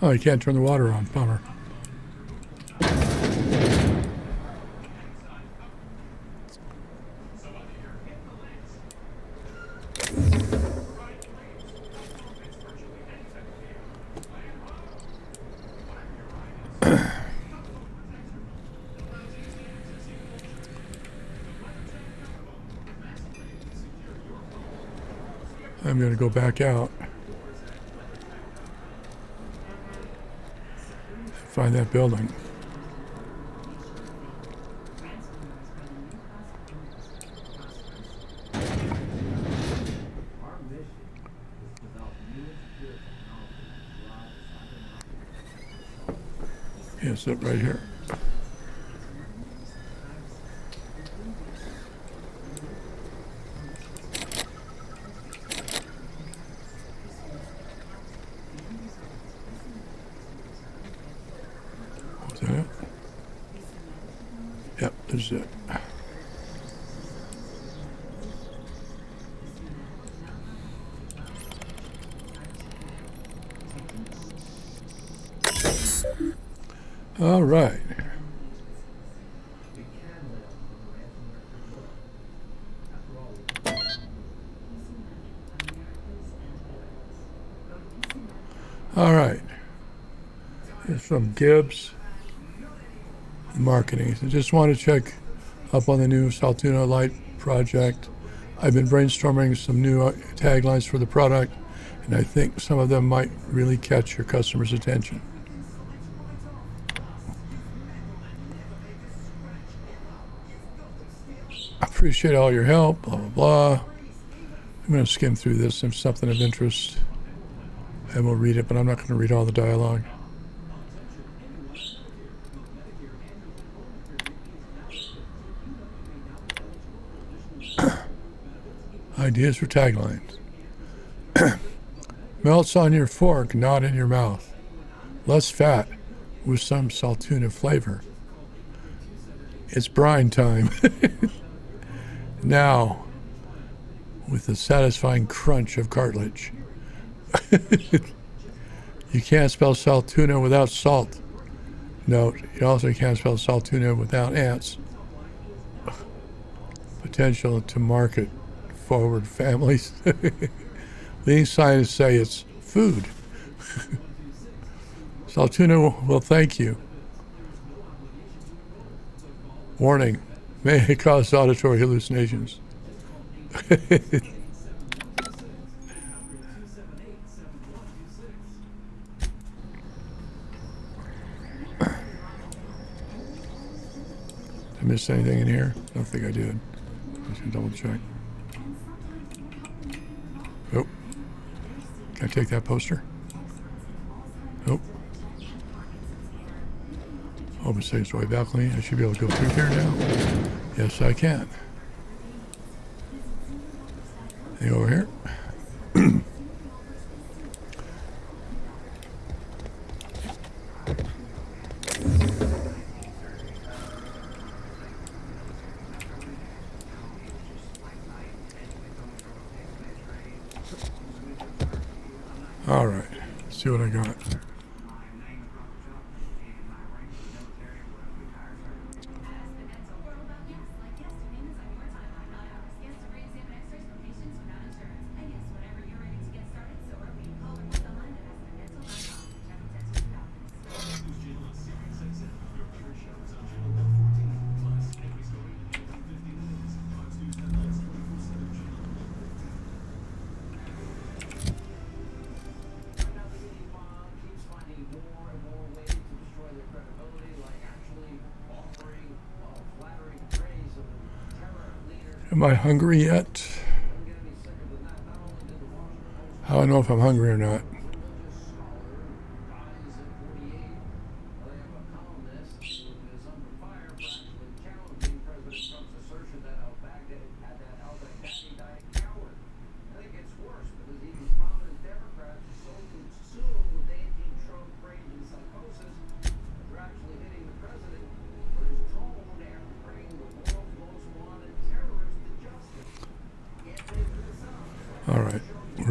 Oh, you can't turn the water on. Bummer. I'm going to go back out. Find that building. Yes, that right here. Was that it? Yep, this is it. All right. All right. Here's from Gibbs Marketing. So just want to check up on the new Saltuna Light project. I've been brainstorming some new taglines for the product, and I think some of them might really catch your customers' attention. Appreciate all your help, blah, blah, blah. I'm going to skim through this. If something of interest, and we'll read it, but I'm not going to read all the dialogue. Ideas for taglines. Melts on your fork, not in your mouth. Less fat with some Saltuna flavor. It's brine time. Now, with the satisfying crunch of cartilage. You can't spell Saltuna without salt. Note, you also can't spell Saltuna without ants. Potential to market forward families. Leading scientists say it's food. Saltuna will thank you. Warning, may cause auditory hallucinations. Did I miss anything in here? I don't think I did. I should double check. Oh. Can I take that poster? Nope. Open stage doorway balcony. I should be able to go through here now. Yes, I can. Anything over here? All right, let's see what I got. Am I hungry yet? How do I know if I'm hungry or not?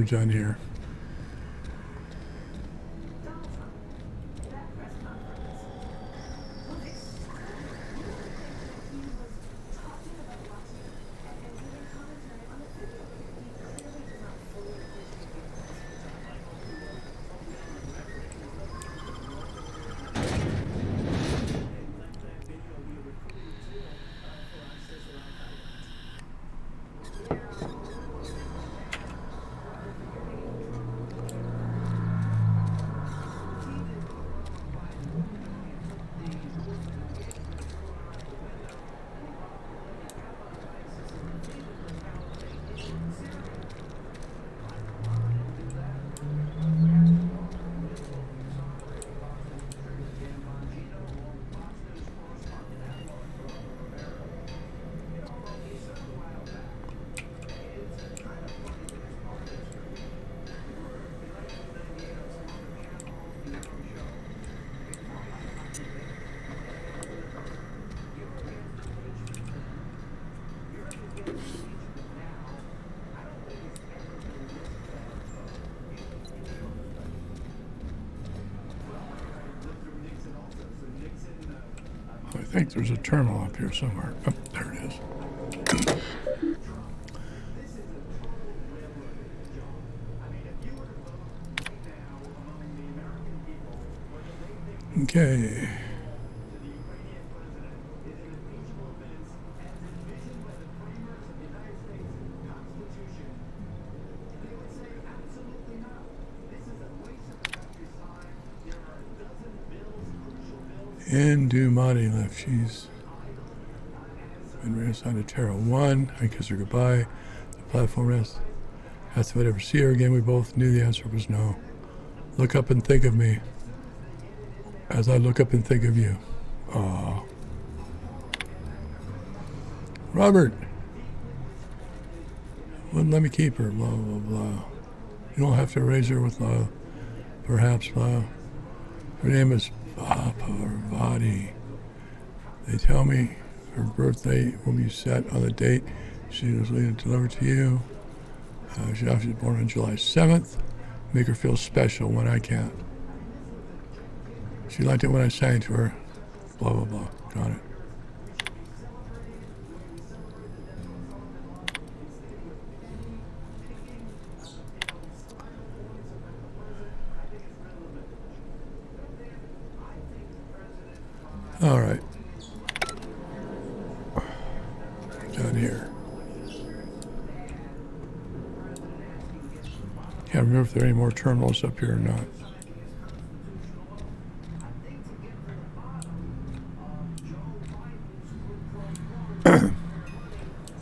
we're done here. I think there's a terminal up here somewhere. Oh, there it is. Okay. And Dumani left. She's been reassigned to Terra 1. I kiss her goodbye. The platform rests. Asked if I'd ever see her again. We both knew the answer was no. Look up and think of me as I look up and think of you. Aww. Robert wouldn't let me keep her. Blah, blah, blah. You don't have to raise her with love. Perhaps, blah. Her name is Parvati. They tell me her birthday will be set on the date she was leaving to deliver to you. She was born on July 7th. Make her feel special when I can't. She liked it when I sang to her. Blah, blah, blah. Got it. All right. Down here. Can't remember if there are any more terminals up here or not.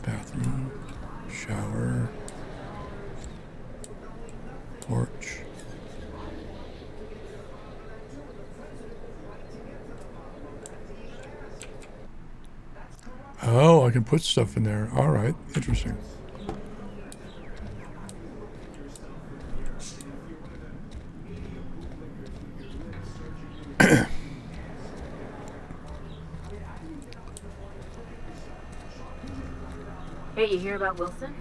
Bathroom, shower, porch. Oh, I can put stuff in there. All right, interesting. Hey, you hear about Wilson?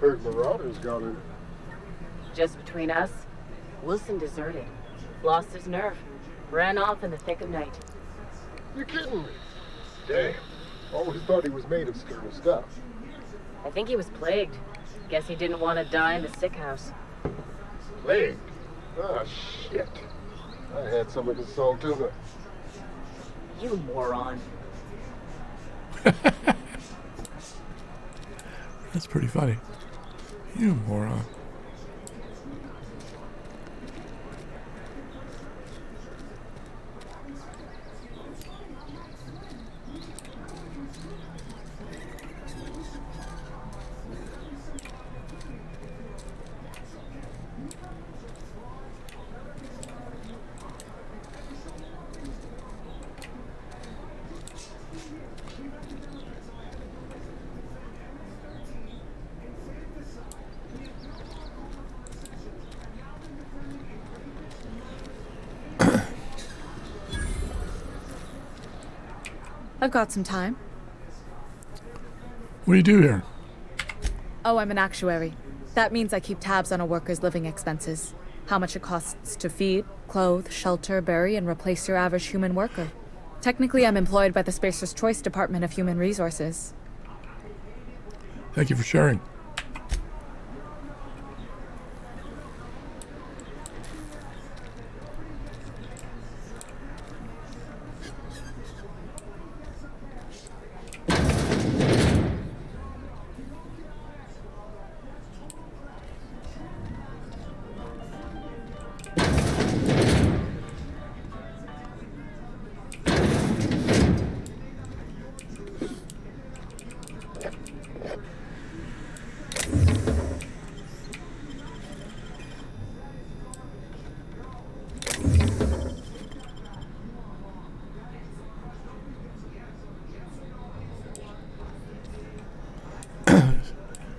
Heard Marauders got him. Just between us, Wilson deserted. Lost his nerve. Ran off in the thick of night. You're kidding me. Damn. Always thought he was made of scary stuff. I think he was plagued. Guess he didn't want to die in the sick house. Plagued? Ah, shit. I had some of his salt tuna. You moron. That's pretty funny. You moron. I've got some time. What do you do here? Oh, I'm an actuary. That means I keep tabs on a worker's living expenses. How much it costs to feed, clothe, shelter, bury, and replace your average human worker. Technically, I'm employed by the Spacer's Choice Department of Human Resources. Thank you for sharing.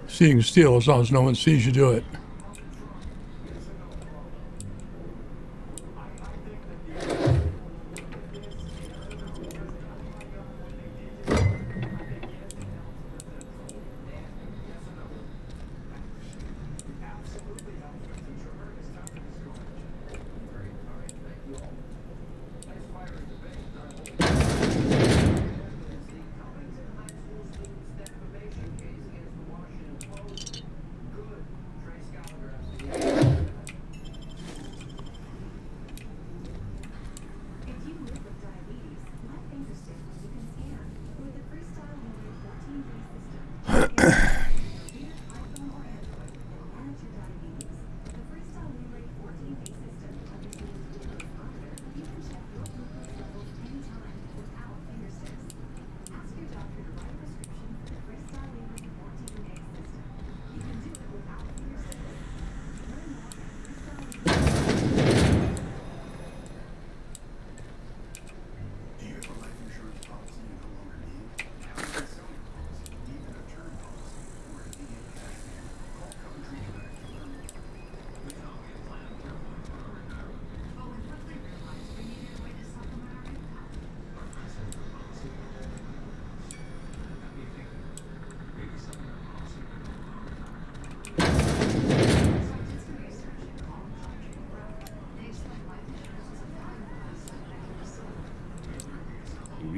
Seeing steel as long as no one sees you do it.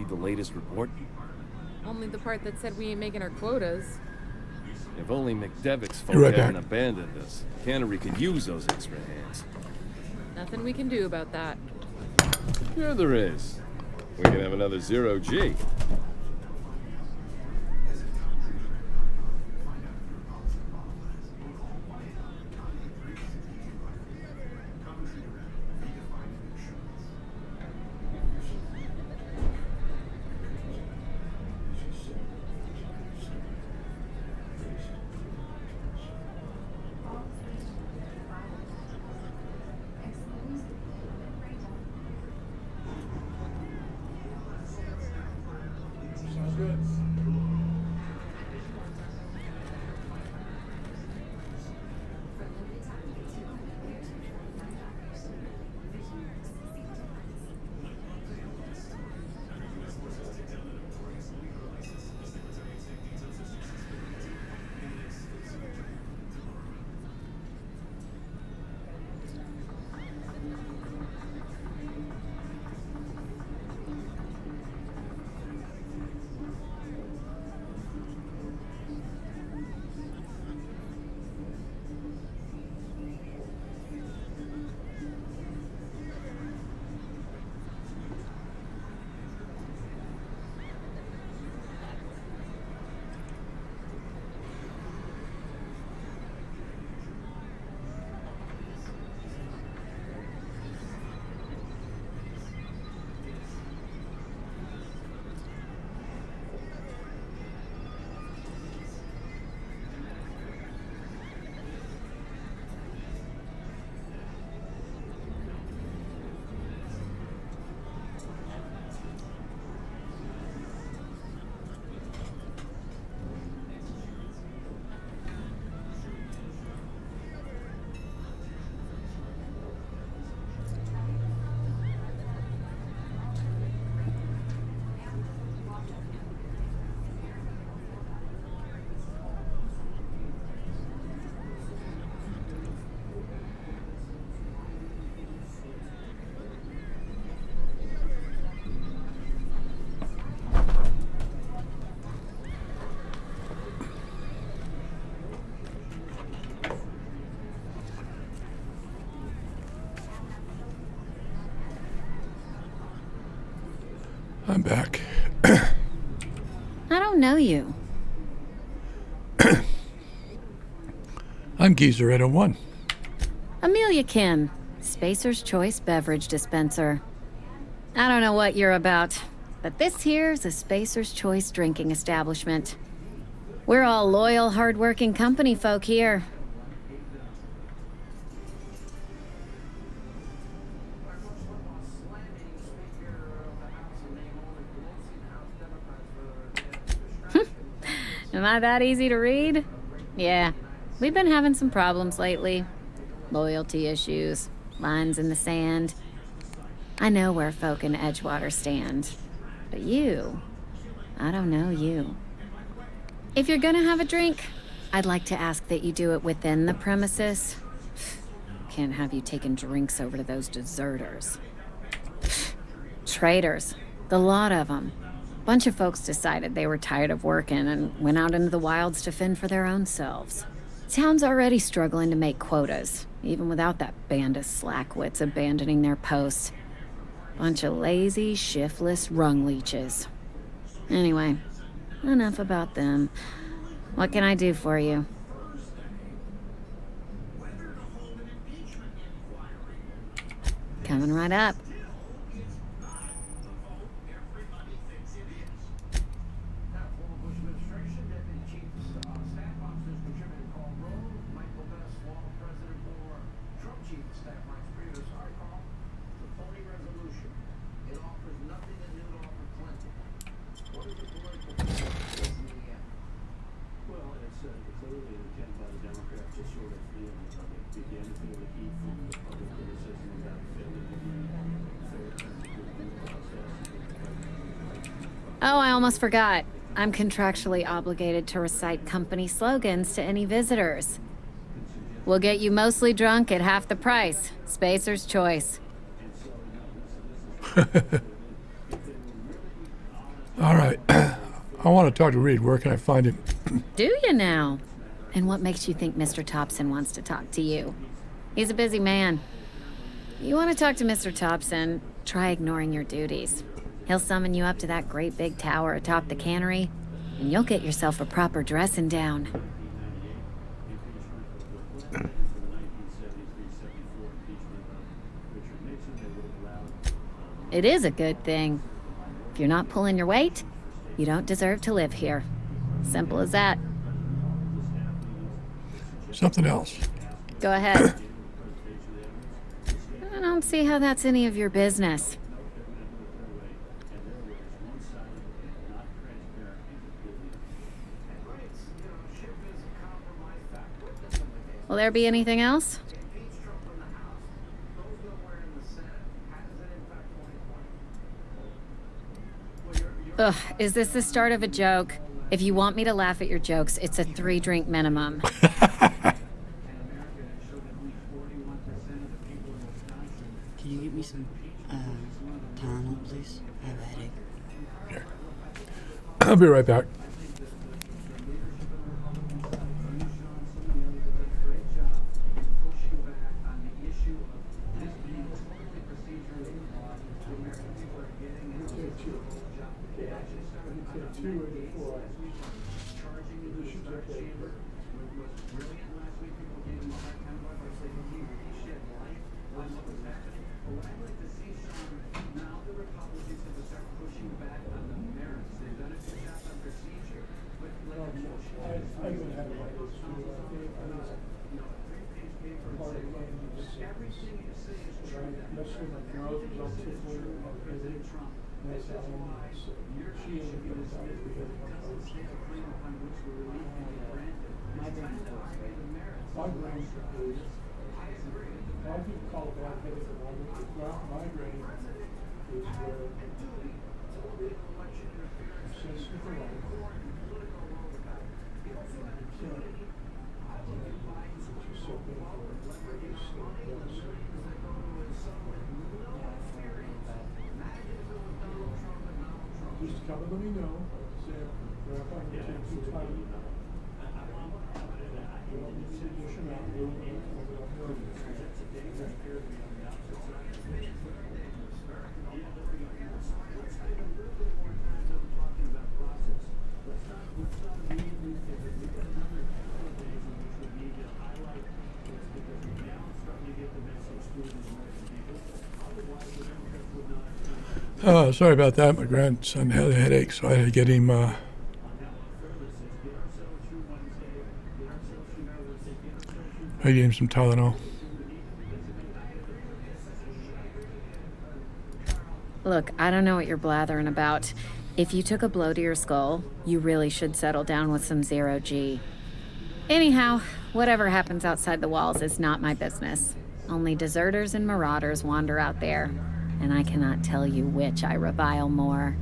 The latest report? Only the part that said we ain't making our quotas. If only McDevick's folk Right hadn't back. abandoned us. Cannery could use those extra hands. Nothing we can do about that. Sure there is. We can have another zero-G. I'm back. I don't know you. I'm Geezer 801. Amelia Kim, Spacer's Choice Beverage Dispenser. I don't know what you're about, but this here's a Spacer's Choice drinking establishment. We're all loyal, hard-working company folk here. Am I that easy to read? Yeah, we've been having some problems lately. Loyalty issues, lines in the sand. I know where folk in Edgewater stand. But you, I don't know you. If you're gonna have a drink, I'd like to ask that you do it within the premises. Can't have you taking drinks over to those deserters. Traitors, the lot of them. Bunch of folks decided they were tired of working and went out into the wilds to fend for their own selves. Town's already struggling to make quotas, even without that band of slackwits abandoning their posts. Bunch of lazy, shiftless rung leeches. Anyway, enough about them. What can I do for you? Coming right up. Oh, I almost forgot. I'm contractually obligated to recite company slogans to any visitors. We'll get you mostly drunk at half the price. Spacer's Choice. All right. I want to talk to Reed. Where can I find him? Do you now? And what makes you think Mr. Thompson wants to talk to you? He's a busy man. You want to talk to Mr. Thompson, try ignoring your duties. He'll summon you up to that great big tower atop the cannery, and you'll get yourself a proper dressing down. It is a good thing. If you're not pulling your weight, you don't deserve to live here. Simple as that. Something else. Go ahead. I don't see how that's any of your business. Will there be anything else? Ugh, is this the start of a joke? If you want me to laugh at your jokes, it's a 3-drink minimum. Can you get me some Tylenol, please? I have a headache. Here. I'll be right back. Just come and let me know. Say, Grandpa, you take too tight. You don't need to dish them out. Sorry about that. My grandson had a headache, so I had to get him. I gave him some Tylenol. Look, I don't know what you're blathering about. If you took a blow to your skull, you really should settle down with some zero-G. Anyhow, whatever happens outside the walls is not my business. Only deserters and marauders wander out there, and I cannot tell you which I revile more.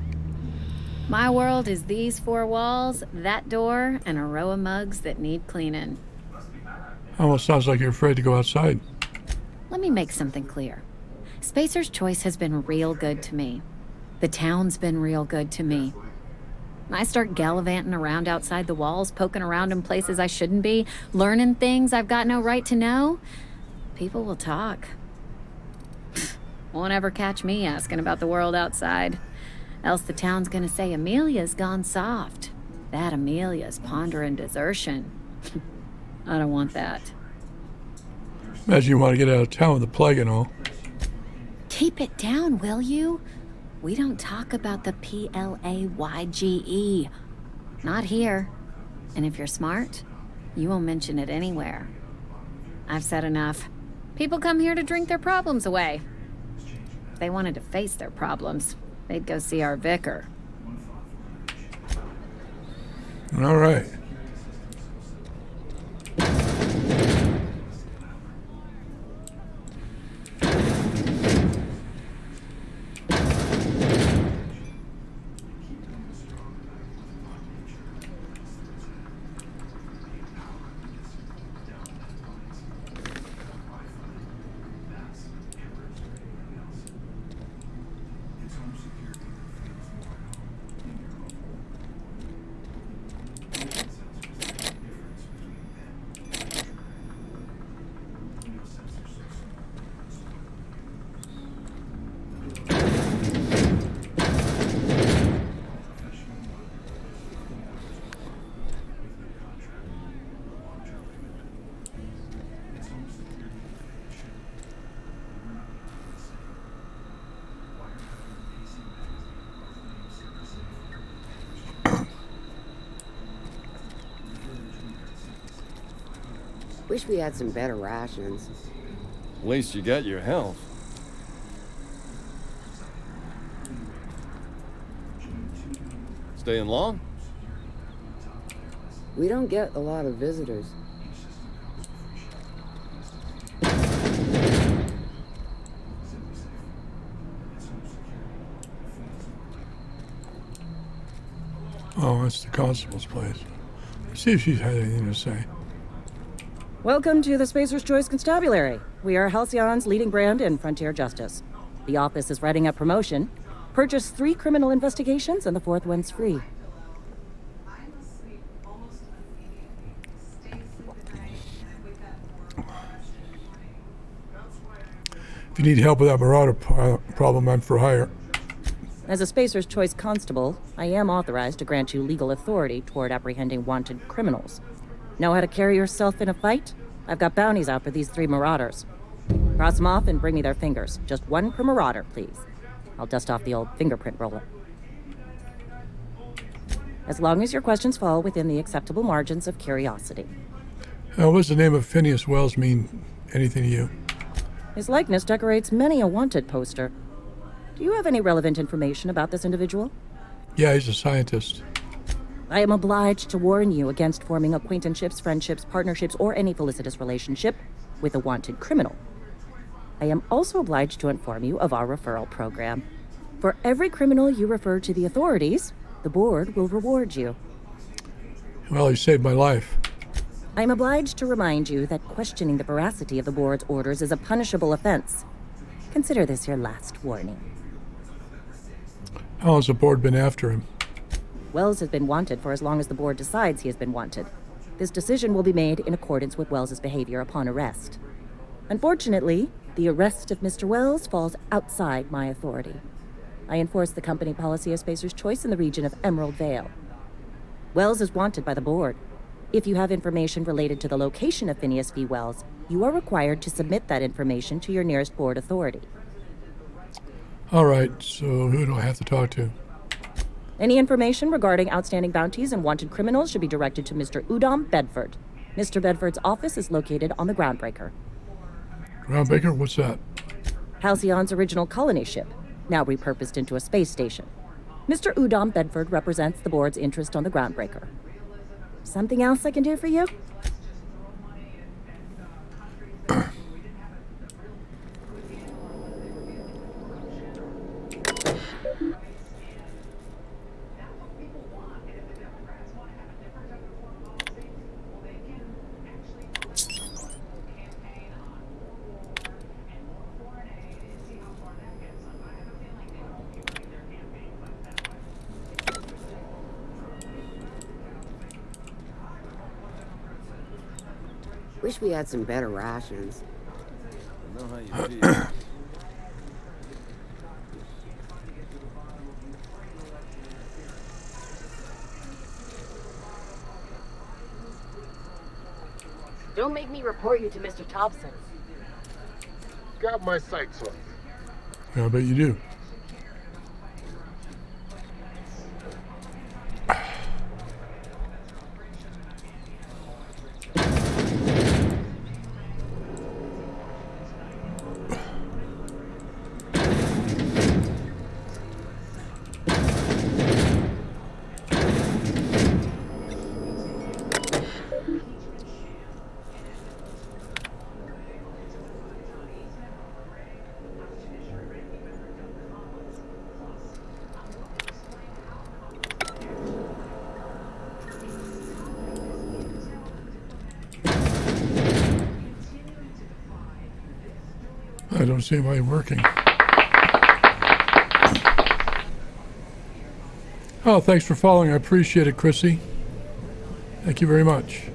My world is these four walls, that door, and a row of mugs that need cleaning. Almost sounds like you're afraid to go outside. Let me make something clear. Spacer's Choice has been real good to me. The town's been real good to me. I start gallivanting around outside the walls, poking around in places I shouldn't be, learning things I've got no right to know. People will talk. Won't ever catch me asking about the world outside. Else the town's gonna say Amelia's gone soft. That Amelia's pondering desertion. I don't want that. Imagine you want to get out of town with the plague and all. Keep it down, will you? We don't talk about the PLAYGE. Not here. And if you're smart, you won't mention it anywhere. I've said enough. People come here to drink their problems away. If they wanted to face their problems, they'd go see our vicar. All right. Wish we had some better rations. At least you got your health. Staying long? We don't get a lot of visitors. Oh, that's the constable's place. Let's see if she's had anything to say. Welcome to the Spacer's Choice Constabulary. We are Halcyon's leading brand in frontier justice. The office is writing up promotion. Purchase 3 criminal investigations and the 4th one's free. If you need help with that marauder problem, I'm for hire. As a Spacer's Choice constable, I am authorized to grant you legal authority toward apprehending wanted criminals. Know how to carry yourself in a fight? I've got bounties out for these 3 marauders. Cross them off and bring me their fingers. Just 1 per marauder, please. I'll dust off the old fingerprint roller. As long as your questions fall within the acceptable margins of curiosity. What does the name of Phineas Wells mean anything to you? His likeness decorates many a wanted poster. Do you have any relevant information about this individual? Yeah, he's a scientist. I am obliged to warn you against forming acquaintanceships, friendships, partnerships, or any felicitous relationship with a wanted criminal. I am also obliged to inform you of our referral program. For every criminal you refer to the authorities, the board will reward you. Well, he saved my life. I am obliged to remind you that questioning the veracity of the board's orders is a punishable offense. Consider this your last warning. How long has the board been after him? Wells has been wanted for as long as the board decides he has been wanted. This decision will be made in accordance with Wells's behavior upon arrest. Unfortunately, the arrest of Mr. Wells falls outside my authority. I enforce the company policy of Spacer's Choice in the region of Emerald Vale. Wells is wanted by the board. If you have information related to the location of Phineas V. Wells, you are required to submit that information to your nearest board authority. All right, so who do I have to talk to? Any information regarding outstanding bounties and wanted criminals should be directed to Mr. Udom Bedford. Mr. Bedford's office is located on the Groundbreaker. Groundbreaker? What's that? Halcyon's original colony ship, now repurposed into a space station. Mr. Udom Bedford represents the board's interest on the Groundbreaker. Something else I can do for you? Wish we had some better rations. I know how you feel. Don't make me report you to Mr. Thompson. Got my sights on you. I bet you do. I don't see why you're working. Oh, thanks for following. I appreciate it, Chrissy. Thank you very much.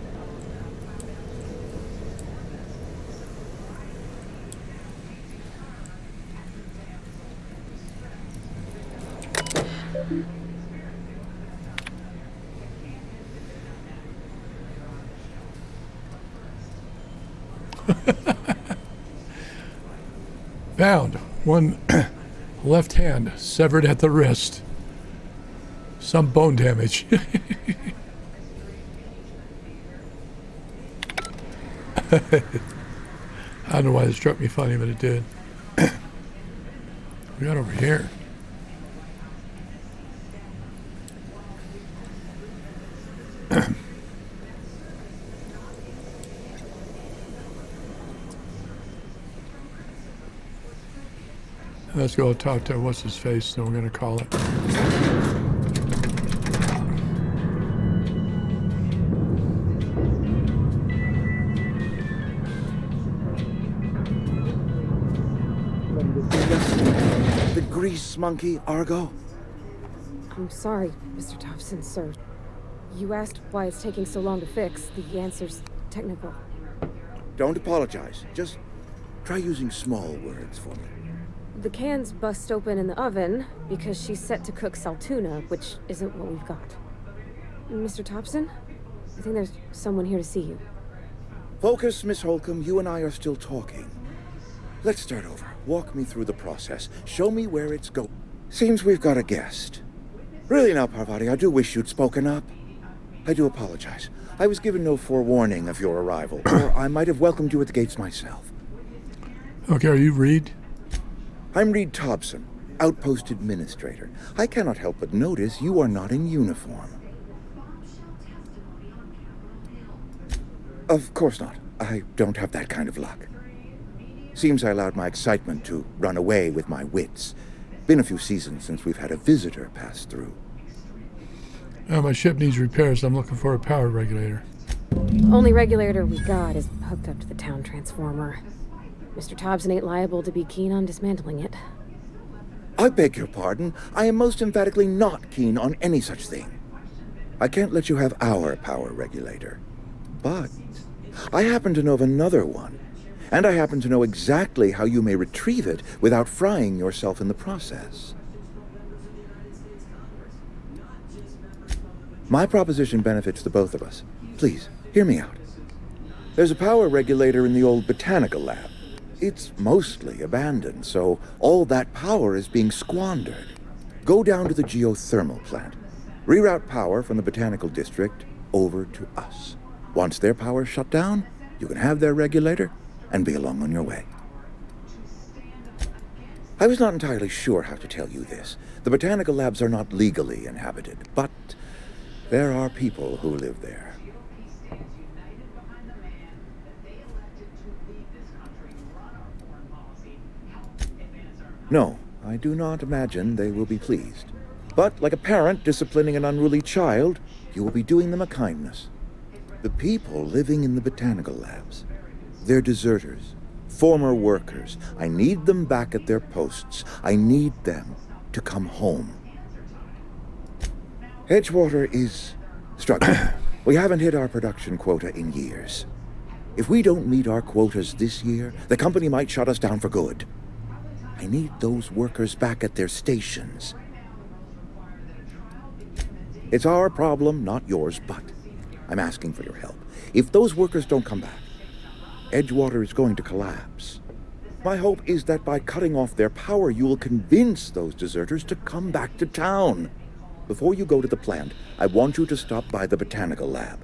Found one left hand severed at the wrist. Some bone damage. I don't know why it struck me funny, but it did. We got over here. Let's go talk to what's his face, then we're gonna call it. The grease monkey, Argo? I'm sorry, Mr. Thompson, sir. You asked why it's taking so long to fix. The answer's technical. Don't apologize. Just try using small words for me. The can's bust open in the oven because she's set to cook saltuna, which isn't what we've got. Mr. Thompson, I think there's someone here to see you. Focus, Miss Holcomb. You and I are still talking. Let's start over. Walk me through the process. Show me where it's going. Seems we've got a guest. Really now, Parvati, I do wish you'd spoken up. I do apologize. I was given no forewarning of your arrival, or I might have welcomed you at the gates myself. Okay, are you Reed? I'm Reed Thompson, Outpost Administrator. I cannot help but notice you are not in uniform. Of course not. I don't have that kind of luck. Seems I allowed my excitement to run away with my wits. Been a few seasons since we've had a visitor pass through. My ship needs repairs. I'm looking for a power regulator. Only regulator we got is hooked up to the town transformer. Mr. Thompson ain't liable to be keen on dismantling it. I beg your pardon. I am most emphatically not keen on any such thing. I can't let you have our power regulator. But I happen to know of another one. And I happen to know exactly how you may retrieve it without frying yourself in the process. My proposition benefits the both of us. Please, hear me out. There's a power regulator in the old botanical lab. It's mostly abandoned, so all that power is being squandered. Go down to the geothermal plant. Reroute power from the Botanical District over to us. Once their power's shut down, you can have their regulator and be along on your way. I was not entirely sure how to tell you this. The botanical labs are not legally inhabited, but there are people who live there. No, I do not imagine they will be pleased. But like a parent disciplining an unruly child, you will be doing them a kindness. The people living in the botanical labs, they're deserters, former workers. I need them back at their posts. I need them to come home. Edgewater is struggling. We haven't hit our production quota in years. If we don't meet our quotas this year, the company might shut us down for good. I need those workers back at their stations. It's our problem, not yours, but I'm asking for your help. If those workers don't come back, Edgewater is going to collapse. My hope is that by cutting off their power, you will convince those deserters to come back to town. Before you go to the plant, I want you to stop by the botanical lab.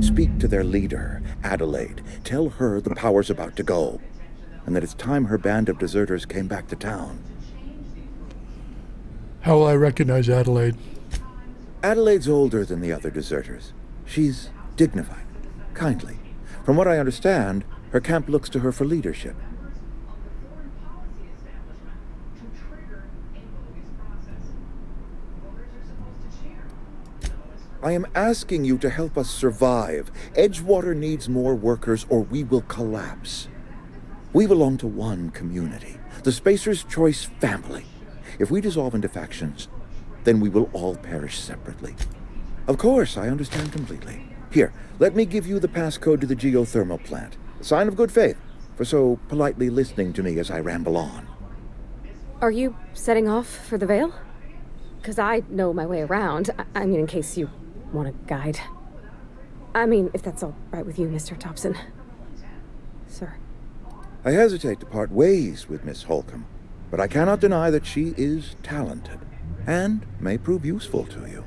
Speak to their leader, Adelaide. Tell her the power's about to go, and that it's time her band of deserters came back to town. How will I recognize Adelaide? Adelaide's older than the other deserters. She's dignified, kindly. From what I understand, her camp looks to her for leadership. I am asking you to help us survive. Edgewater needs more workers or we will collapse. We belong to one community, the Spacer's Choice family. If we dissolve into factions, then we will all perish separately. Of course, I understand completely. Here, let me give you the passcode to the geothermal plant. A sign of good faith for so politely listening to me as I ramble on. Are you setting off for the Vale? Because I know my way around. I mean, in case you want a guide. I mean, if that's all right with you, Mr. Thompson. Sir. I hesitate to part ways with Miss Holcomb, but I cannot deny that she is talented and may prove useful to you.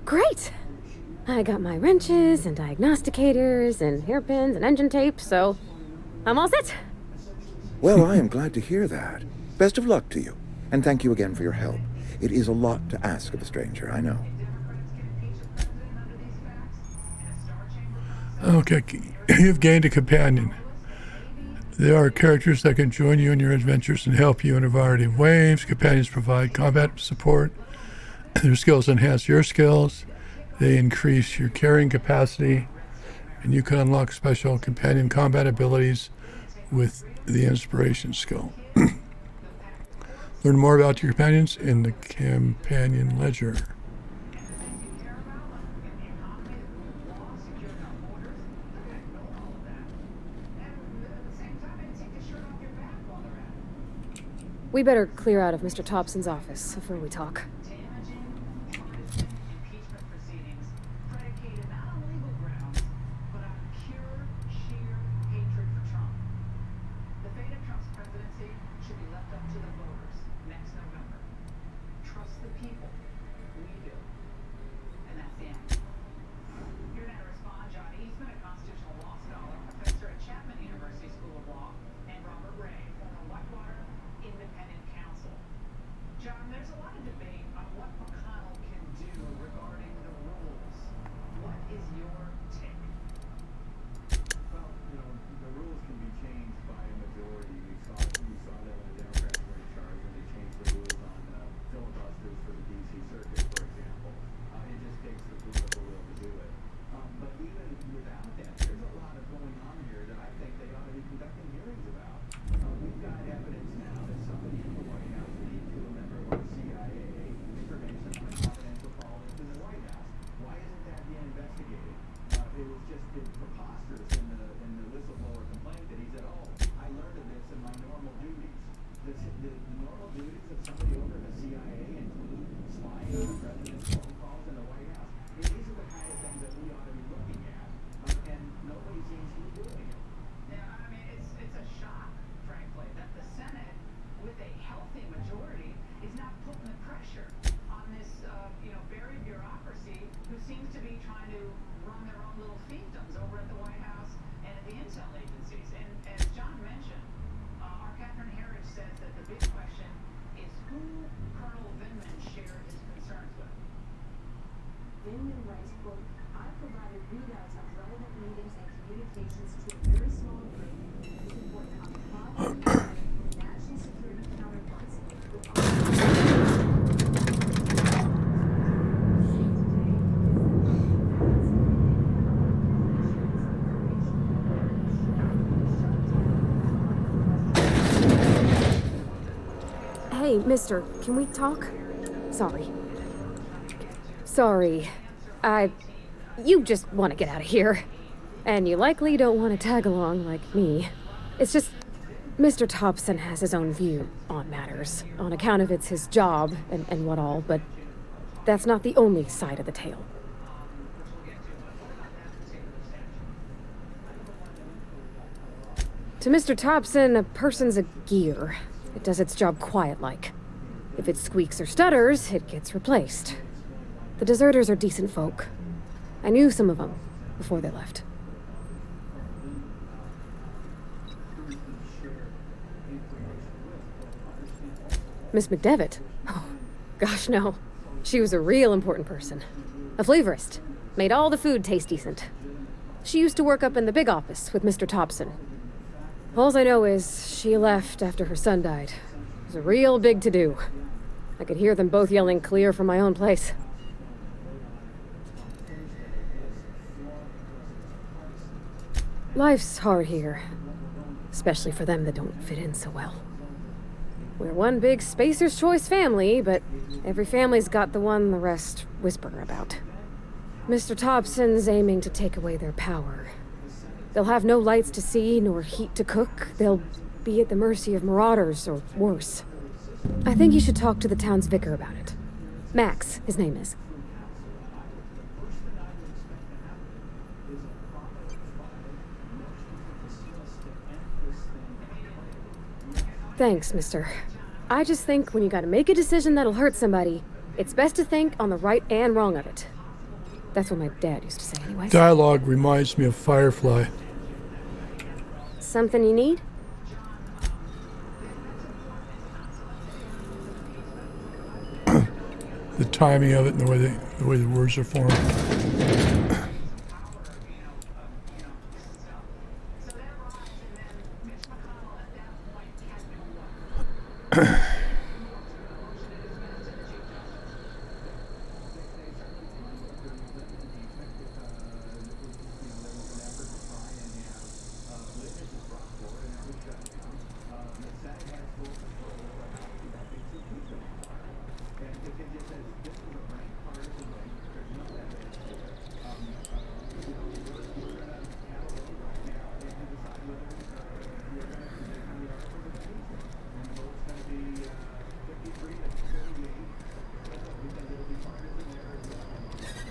Great! I got my wrenches and diagnosticators and hairpins and engine tape, so I'm all set. Well, I am glad to hear that. Best of luck to you, and thank you again for your help. It is a lot to ask of a stranger, I know. Okay, you've gained a companion. There are characters that can join you in your adventures and help you in a variety of ways. Companions provide combat support. Their skills enhance your skills. They increase your carrying capacity, and you can unlock special companion combat abilities with the inspiration skill. Learn more about your companions in the companion ledger. We better clear out of Mr. Thompson's office before we talk. very bureaucracy who seems to be trying to run their own little fiefdoms over at the White House and at the intel agencies. And as John mentioned, our Catherine Herridge says that the big question is who Colonel Vindman shared his concerns with. Vindman writes, quote, I provided readouts of relevant meetings and communications to a very small group. This is what national security counterparts with Hey, mister, can we talk? Sorry. Sorry. You just want to get out of here. And you likely don't want to tag along like me. It's just, Mr. Thompson has his own view on matters, on account of it's his job and what all, but that's not the only side of the tale. To Mr. Thompson, a person's a gear. It does its job quiet-like. If it squeaks or stutters, it gets replaced. The deserters are decent folk. I knew some of them before they left. Miss McDevitt? Oh, gosh, no. She was a real important person. A flavorist. Made all the food taste decent. She used to work up in the big office with Mr. Thompson. All I know is she left after her son died. It was a real big to-do. I could hear them both yelling clear from my own place. Life's hard here. Especially for them that don't fit in so well. We're one big Spacer's Choice family, but every family's got the one the rest whisper about. Mr. Thompson's aiming to take away their power. They'll have no lights to see, nor heat to cook. They'll be at the mercy of marauders, or worse. I think you should talk to the town's vicar about it. Max, his name is. Thanks, mister. I just think when you gotta make a decision that'll hurt somebody, it's best to think on the right and wrong of it. That's what my dad used to say anyway. Dialogue reminds me of Firefly. Something you need? The timing of it and the way the words are formed.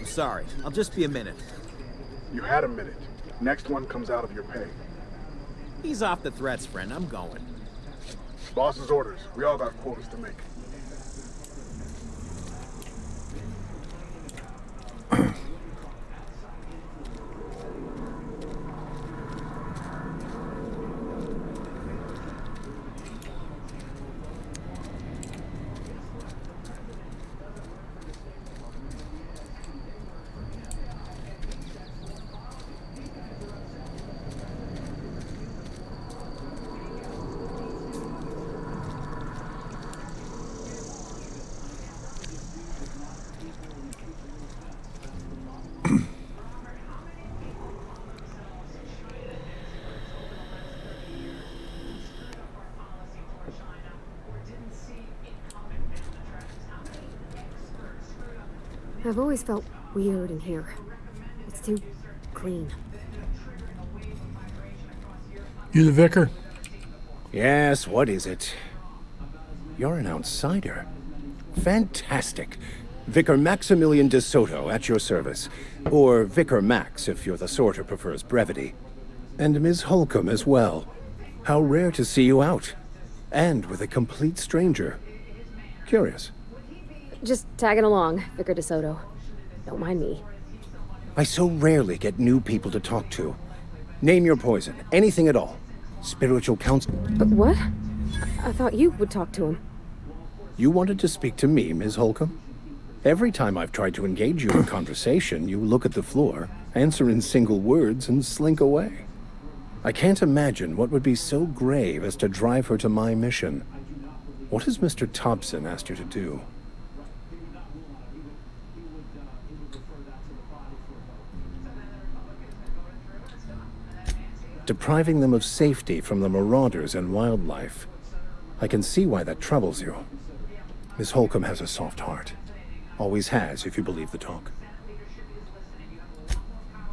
Sorry, I'll just be a minute. You had a minute. Next one comes out of your pay. Ease off the threats, friend. I'm going. Boss's orders. We all got quotas to make. I've always felt weird in here. It's too clean. You the vicar? Yes, what is it? You're an outsider. Fantastic. Vicar Maximilian de Soto at your service. Or Vicar Max if you're the sort who prefers brevity. And Ms. Holcomb as well. How rare to see you out. And with a complete stranger. Curious. Just tagging along, Vicar DeSoto. Don't mind me. I so rarely get new people to talk to. Name your poison. Anything at all. Spiritual counsel. But what? I thought you would talk to him. You wanted to speak to me, Ms. Holcomb? Every time I've tried to engage you in conversation, you look at the floor, answer in single words, and slink away. I can't imagine what would be so grave as to drive her to my mission. What has Mr. Thompson asked you to do? Depriving them of safety from the marauders and wildlife. I can see why that troubles you. Miss Holcomb has a soft heart. Always has, if you believe the talk.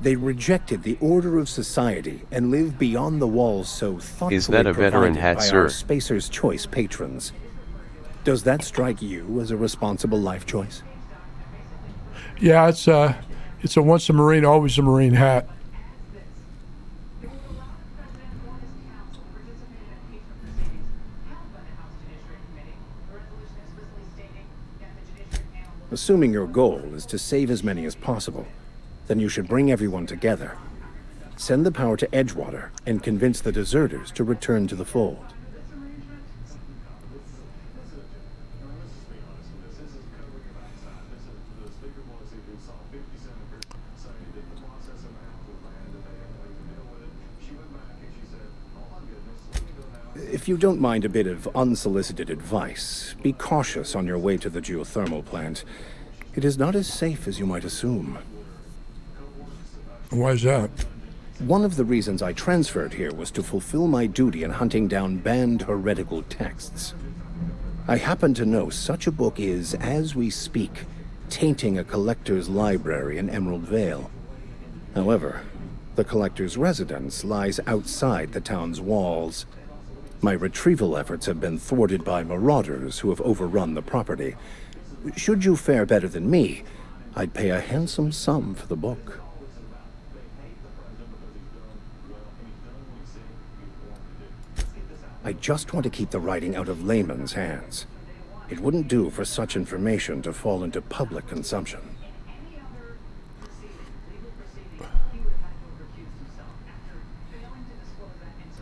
They rejected the order of society and live beyond the walls so thoughtfully Is that a veteran provided hat, by sir? our Spacer's Choice patrons. Does that strike you as a responsible life choice? Yeah, it's a once a Marine, always a Marine hat. Assuming your goal is to save as many as possible, then you should bring everyone together. Send the power to Edgewater and convince the deserters to return to the fold. If you don't mind a bit of unsolicited advice, be cautious on your way to the geothermal plant. It is not as safe as you might assume. Why is that? One of the reasons I transferred here was to fulfill my duty in hunting down banned heretical texts. I happen to know such a book is, as we speak, tainting a collector's library in Emerald Vale. However, the collector's residence lies outside the town's walls. My retrieval efforts have been thwarted by marauders who have overrun the property. Should you fare better than me, I'd pay a handsome sum for the book. I just want to keep the writing out of layman's hands. It wouldn't do for such information to fall into public consumption.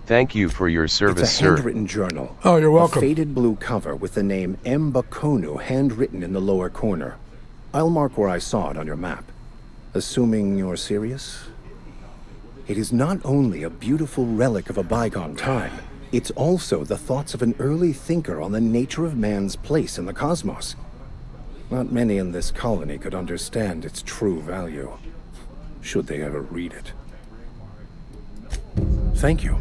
Thank you for your service, It's a sir. handwritten journal. Oh, you're welcome. A faded blue cover with the name M. Bakonu handwritten in the lower corner. I'll mark where I saw it on your map. Assuming you're serious? It is not only a beautiful relic of a bygone time, it's also the thoughts of an early thinker on the nature of man's place in the cosmos. Not many in this colony could understand its true value, should they ever read it. Thank you.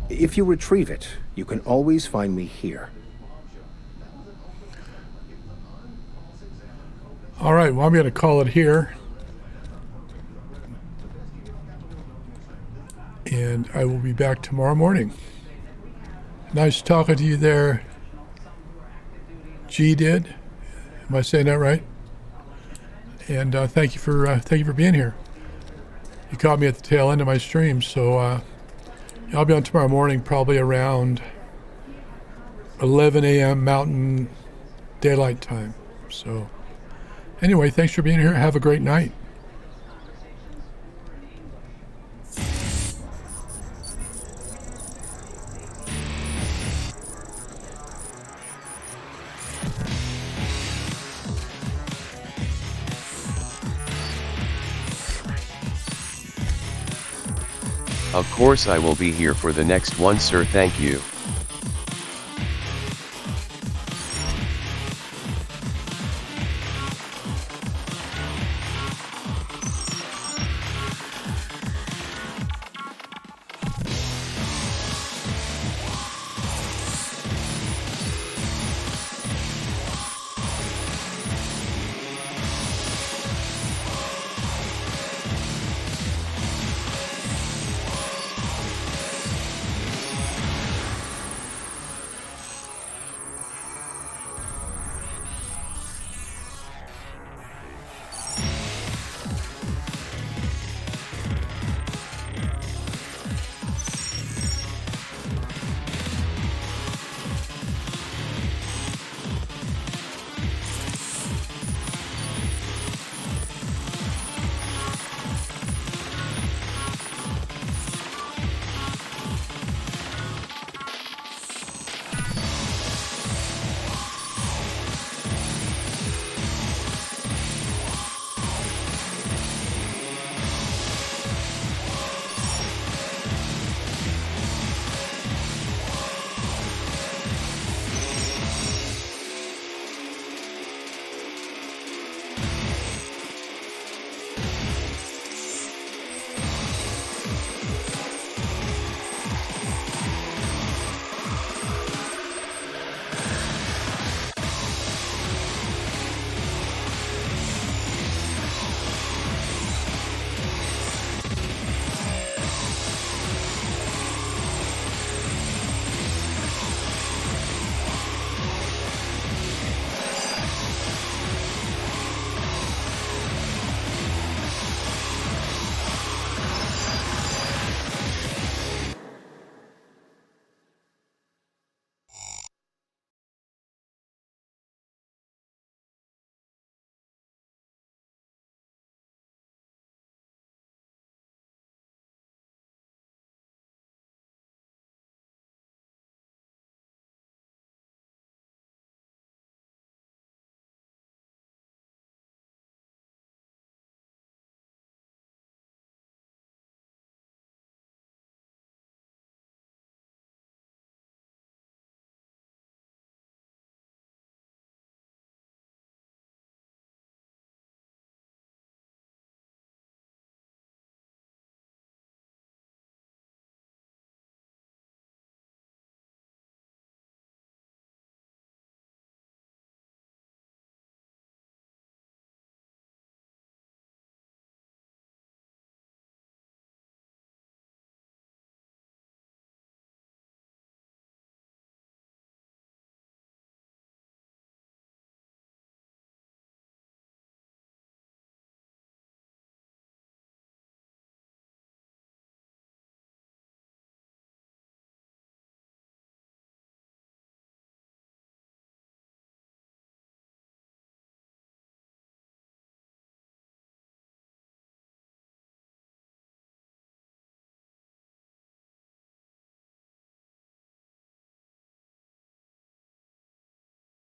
If you retrieve it, you can always find me here. All right, well, I'm going to call it here. And I will be back tomorrow morning. Nice talking to you there, G did. Am I saying that right? And thank you for being here. You caught me at the tail end of my stream, so I'll be on tomorrow morning, probably around 11 a.m. Mountain Daylight Time. So anyway, thanks for being here. Have a great night. Of course I will be here for the next one, sir. Thank you.